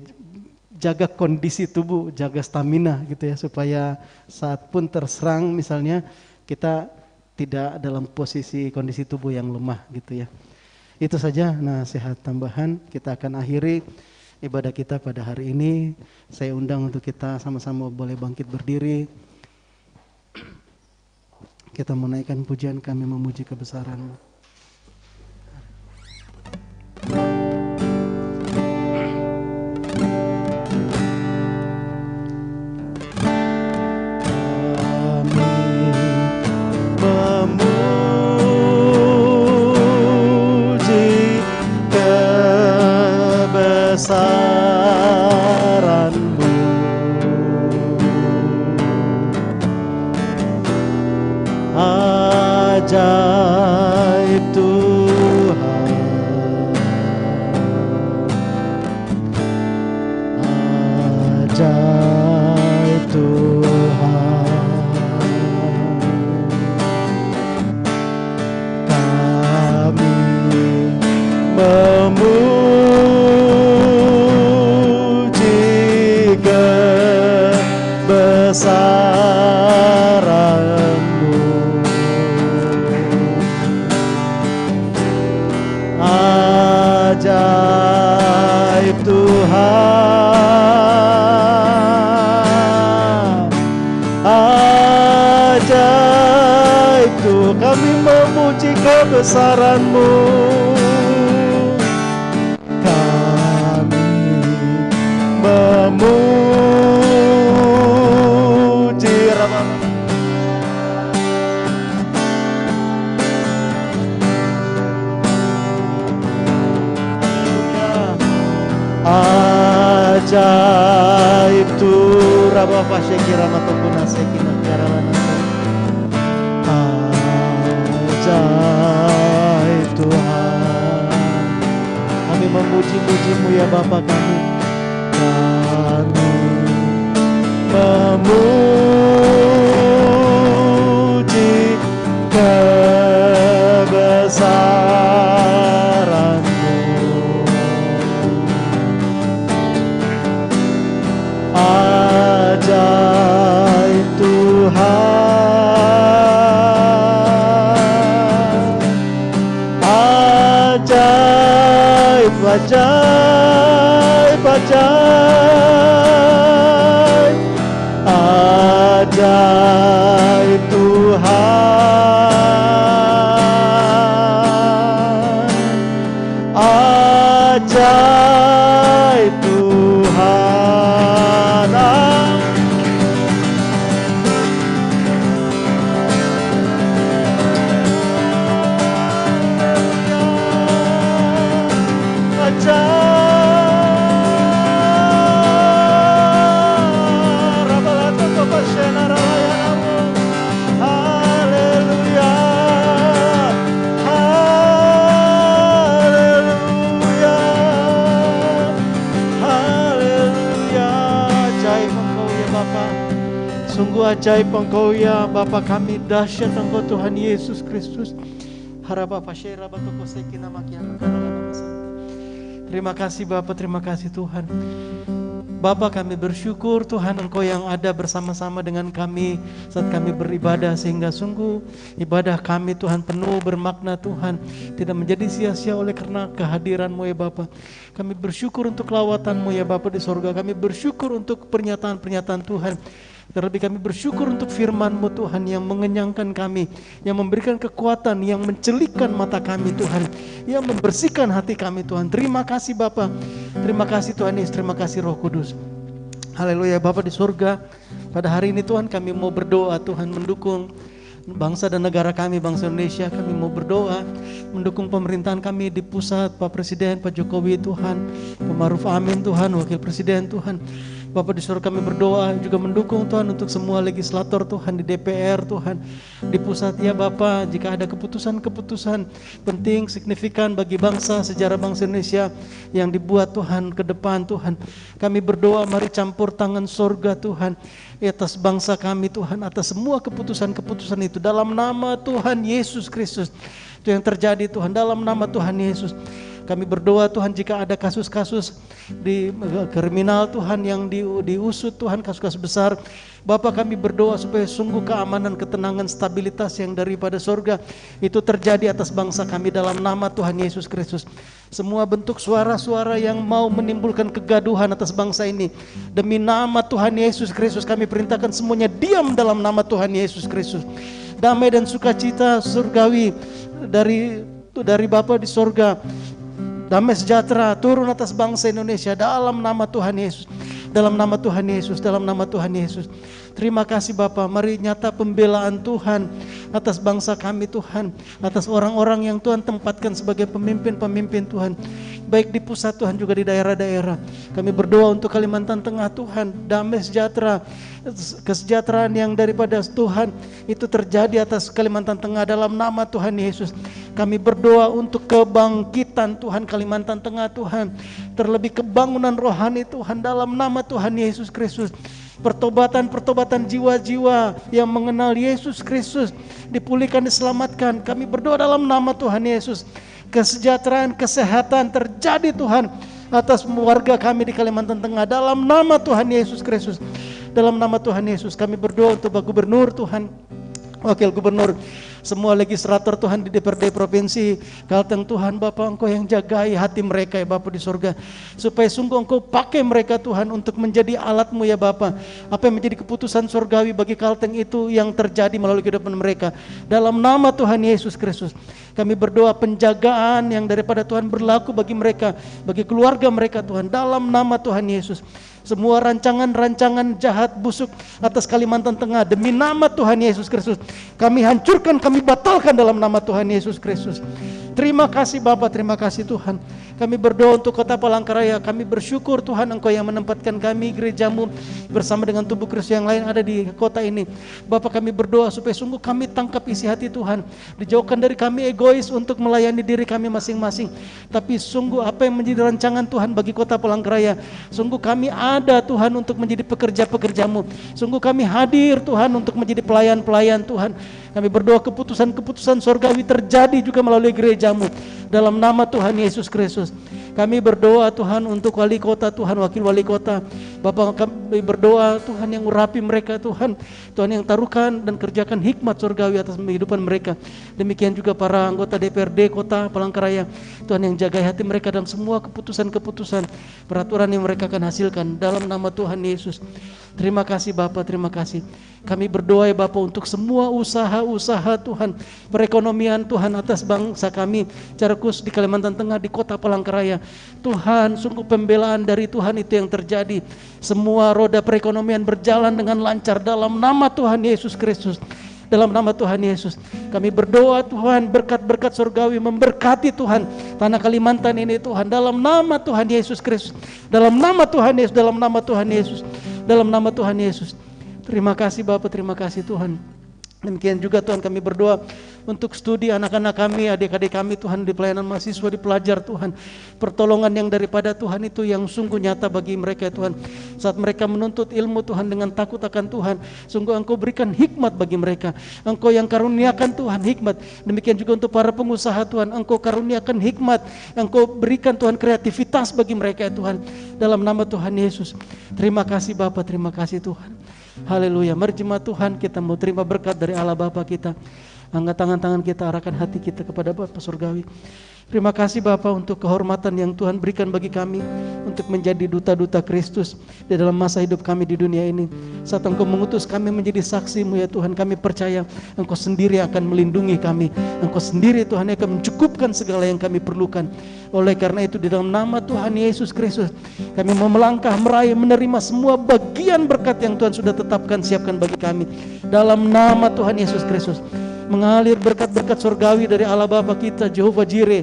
jaga kondisi tubuh, jaga stamina gitu ya, supaya saat pun terserang misalnya kita tidak dalam kondisi tubuh yang lemah gitu ya. Itu saja nasihat tambahan. Kita akan akhiri ibadah kita pada hari ini. Saya undang untuk kita sama-sama boleh bangkit berdiri. Kita menaikkan pujian, kami memuji kebesaran-Mu.
Kebesaran-Mu, ajaib Tuhan, ajaib Tuhan. Kami memuji kebesaran-Mu,
Ajaib Tuhan, ajaib Tuhan, kami memuji kebesaran-Mu. Kami memuji Rabbana. Ajaib tu Rabba Pasyekira Matokuna Sekina Kiarana. Ajaib Tuhan, kami memuji-muji-Mu ya Bapa kami. Kami memuji kebesaran-Mu. Ajaib Tuhan, ajaib, ajaib, ajaib, ajaib Tuhan, ajaib Tuhan. Sungguh ajaib Engkau ya Bapa kami, dahsyat Engkau Tuhan Yesus Kristus. Terima kasih Bapa, terima kasih Tuhan. Bapa, kami bersyukur Tuhan Engkau yang ada bersama-sama dengan kami saat kami beribadah, sehingga sungguh ibadah kami Tuhan penuh bermakna Tuhan, tidak menjadi sia-sia oleh karena kehadiran-Mu ya Bapa. Kami bersyukur untuk lawatan-Mu ya Bapa di sorga. Kami bersyukur untuk pernyataan-pernyataan Tuhan. Terlebih kami bersyukur untuk firman-Mu Tuhan yang mengenyangkan kami, yang memberikan kekuatan, yang mencelikkan mata kami Tuhan, yang membersihkan hati kami Tuhan. Terima kasih Bapa, terima kasih Tuhan Yesus, terima kasih Roh Kudus. Haleluya Bapa di surga. Pada hari ini Tuhan kami mau berdoa Tuhan, mendukung bangsa dan negara kami, bangsa Indonesia. Kami mau berdoa mendukung pemerintahan kami di pusat, Pak Presiden, Pak Jokowi Tuhan, Pak Maruf Amin Tuhan, Wakil Presiden Tuhan. Bapak di surga kami berdoa juga mendukung Tuhan untuk semua legislator Tuhan di DPR Tuhan, di pusat ya Bapak. Jika ada keputusan-keputusan penting, signifikan bagi bangsa, sejarah bangsa Indonesia yang dibuat Tuhan ke depan Tuhan, kami berdoa mari campur tangan surga Tuhan atas bangsa kami Tuhan, atas semua keputusan-keputusan itu dalam nama Tuhan Yesus Kristus. Itu yang terjadi Tuhan dalam nama Tuhan Yesus. Kami berdoa Tuhan jika ada kasus-kasus di kriminal Tuhan yang diusut Tuhan, kasus-kasus besar, Bapak kami berdoa supaya sungguh keamanan, ketenangan, stabilitas yang daripada surga itu terjadi atas bangsa kami dalam nama Tuhan Yesus Kristus. Semua bentuk suara-suara yang mau menimbulkan kegaduhan atas bangsa ini, demi nama Tuhan Yesus Kristus kami perintahkan semuanya diam dalam nama Tuhan Yesus Kristus. Damai dan sukacita surgawi dari Bapa di surga, damai sejahtera turun atas bangsa Indonesia dalam nama Tuhan Yesus. Dalam nama Tuhan Yesus, dalam nama Tuhan Yesus. Terima kasih Bapa, mari nyata pembelaan Tuhan atas bangsa kami Tuhan, atas orang-orang yang Tuhan tempatkan sebagai pemimpin-pemimpin Tuhan, baik di pusat Tuhan juga di daerah-daerah. Kami berdoa untuk Kalimantan Tengah Tuhan, damai sejahtera, kesejahteraan yang daripada Tuhan itu terjadi atas Kalimantan Tengah dalam nama Tuhan Yesus. Kami berdoa untuk kebangkitan Tuhan Kalimantan Tengah Tuhan, terlebih kebangunan rohani Tuhan dalam nama Tuhan Yesus Kristus. Pertobatan jiwa-jiwa yang mengenal Yesus Kristus dipulihkan, diselamatkan. Kami berdoa dalam nama Tuhan Yesus. Kesejahteraan, kesehatan terjadi Tuhan atas warga kami di Kalimantan Tengah dalam nama Tuhan Yesus Kristus. Dalam nama Tuhan Yesus kami berdoa untuk Pak Gubernur Tuhan, Wakil Gubernur, semua legislator Tuhan di DPRD Provinsi Kalteng Tuhan, Bapak Engkau yang jagai hati mereka ya Bapak di surga, supaya sungguh Engkau pakai mereka Tuhan untuk menjadi alat-Mu ya Bapak. Apa yang menjadi keputusan surgawi bagi Kalteng itu yang terjadi melalui kehidupan mereka. Dalam nama Tuhan Yesus Kristus, kami berdoa penjagaan yang daripada Tuhan berlaku bagi mereka, bagi keluarga mereka Tuhan, dalam nama Tuhan Yesus. Semua rancangan-rancangan jahat busuk atas Kalimantan Tengah demi nama Tuhan Yesus Kristus, kami hancurkan, kami batalkan dalam nama Tuhan Yesus Kristus. Terima kasih Bapa, terima kasih Tuhan. Kami berdoa untuk Kota Palangkaraya. Kami bersyukur Tuhan Engkau yang menempatkan kami gereja-Mu bersama dengan tubuh Kristus yang lain ada di kota ini. Bapak, kami berdoa supaya sungguh kami tangkap isi hati Tuhan. Dijauhkan dari kami egois untuk melayani diri kami masing-masing. Tapi sungguh apa yang menjadi rancangan Tuhan bagi Kota Palangkaraya, sungguh kami ada Tuhan untuk menjadi pekerja-pekerja-Mu. Sungguh kami hadir Tuhan untuk menjadi pelayan-pelayan Tuhan. Kami berdoa keputusan-keputusan surgawi terjadi juga melalui gereja-Mu. Dalam nama Tuhan Yesus Kristus. Kami berdoa Tuhan untuk wali kota Tuhan, wakil wali kota. Bapak, kami berdoa Tuhan yang urapi mereka Tuhan. Tuhan yang taruhkan dan kerjakan hikmat surgawi atas kehidupan mereka. Demikian juga para anggota DPRD Kota Palangkaraya. Tuhan yang jaga hati mereka dalam semua keputusan-keputusan, peraturan yang mereka akan hasilkan. Dalam nama Tuhan Yesus. Terima kasih Bapak, terima kasih. Kami berdoa ya Bapak untuk semua usaha-usaha Tuhan, perekonomian Tuhan atas bangsa kami, secara khusus di Kalimantan Tengah, di Kota Palangkaraya. Tuhan, sungguh pembelaan dari Tuhan itu yang terjadi. Semua roda perekonomian berjalan dengan lancar dalam nama Tuhan Yesus Kristus. Dalam nama Tuhan Yesus, kami berdoa Tuhan, berkat-berkat surgawi memberkati Tuhan tanah Kalimantan ini Tuhan, dalam nama Tuhan Yesus Kristus. Dalam nama Tuhan Yesus, dalam nama Tuhan Yesus, dalam nama Tuhan Yesus. Terima kasih Bapak, terima kasih Tuhan. Demikian juga Tuhan kami berdoa untuk studi anak-anak kami, adik-adik kami Tuhan, di pelayanan mahasiswa, di pelajar Tuhan. Pertolongan yang daripada Tuhan itu yang sungguh nyata bagi mereka Tuhan. Saat mereka menuntut ilmu Tuhan dengan takut akan Tuhan, sungguh Engkau berikan hikmat bagi mereka. Engkau yang karuniakan Tuhan hikmat. Demikian juga untuk para pengusaha Tuhan, Engkau karuniakan hikmat. Engkau berikan Tuhan kreativitas bagi mereka Tuhan. Dalam nama Tuhan Yesus. Terima kasih Bapak, terima kasih Tuhan. Haleluya. Mari jemaat Tuhan, kita mau terima berkat dari Allah Bapa kita. Angkat tangan-tangan kita, arahkan hati kita kepada Bapa Surgawi. Terima kasih Bapa untuk kehormatan yang Tuhan berikan bagi kami untuk menjadi duta-duta Kristus di dalam masa hidup kami di dunia ini. Saat Engkau mengutus kami menjadi saksi-Mu ya Tuhan, kami percaya Engkau sendiri akan melindungi kami. Engkau sendiri Tuhan yang akan mencukupkan segala yang kami perlukan. Oleh karena itu di dalam nama Tuhan Yesus Kristus, kami mau melangkah meraih menerima semua bagian berkat yang Tuhan sudah tetapkan siapkan bagi kami. Dalam nama Tuhan Yesus Kristus, mengalir berkat-berkat surgawi dari Allah Bapa kita, Jehovah Jireh.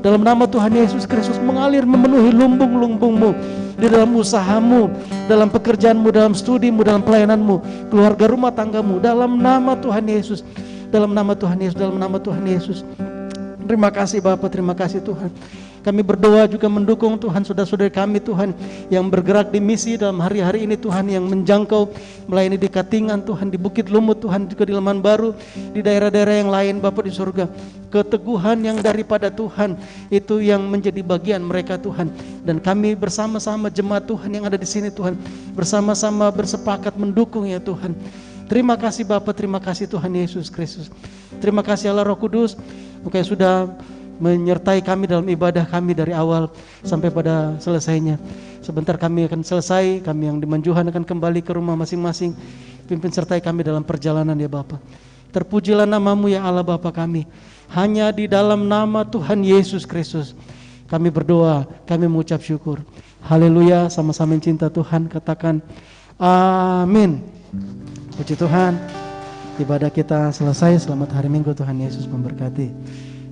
Dalam nama Tuhan Yesus Kristus, mengalir memenuhi lumbung-lumbung-Mu di dalam usahamu, dalam pekerjaanmu, dalam studimu, dalam pelayananmu, keluarga rumah tanggamu. Dalam nama Tuhan Yesus, dalam nama Tuhan Yesus, dalam nama Tuhan Yesus. Terima kasih Bapa, terima kasih Tuhan. Kami berdoa juga mendukung Tuhan saudara-saudari kami Tuhan yang bergerak di misi dalam hari-hari ini Tuhan, yang menjangkau melayani di Katingan Tuhan, di Bukit Lumut Tuhan, juga di Leman Baru, di daerah-daerah yang lain Bapa di surga. Keteguhan yang daripada Tuhan itu yang menjadi bagian mereka Tuhan. Dan kami bersama-sama jemaat Tuhan yang ada di sini Tuhan, bersama-sama bersepakat mendukung ya Tuhan. Terima kasih Bapa, terima kasih Tuhan Yesus Kristus. Terima kasih Allah Roh Kudus, Engkau yang sudah menyertai kami dalam ibadah kami dari awal sampai pada selesainya. Sebentar kami akan selesai, kami yang di Manjuhan akan kembali ke rumah masing-masing. Pimpin sertai kami dalam perjalanan ya Bapa. Terpujilah nama-Mu ya Allah Bapa kami. Hanya di dalam nama Tuhan Yesus Kristus kami berdoa, kami mengucap syukur. Haleluya, sama-sama cinta Tuhan katakan amin. Puji Tuhan, ibadah kita selesai. Selamat hari Minggu, Tuhan Yesus memberkati.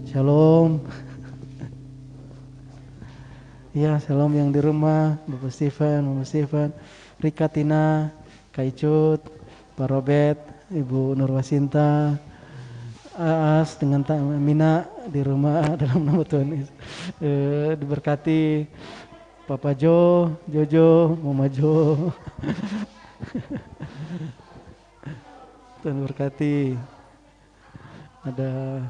Shalom. Ya, shalom yang di rumah, Bapak Stephen, Mama Stephen, Rika, Tina, Kaicut, Pak Robert, Ibu Nurwasinta, Aas dengan Mina di rumah dalam nama Tuhan Yesus. Diberkati Papa Jo, Jojo, Mama Jo. Tuhan berkati. Ada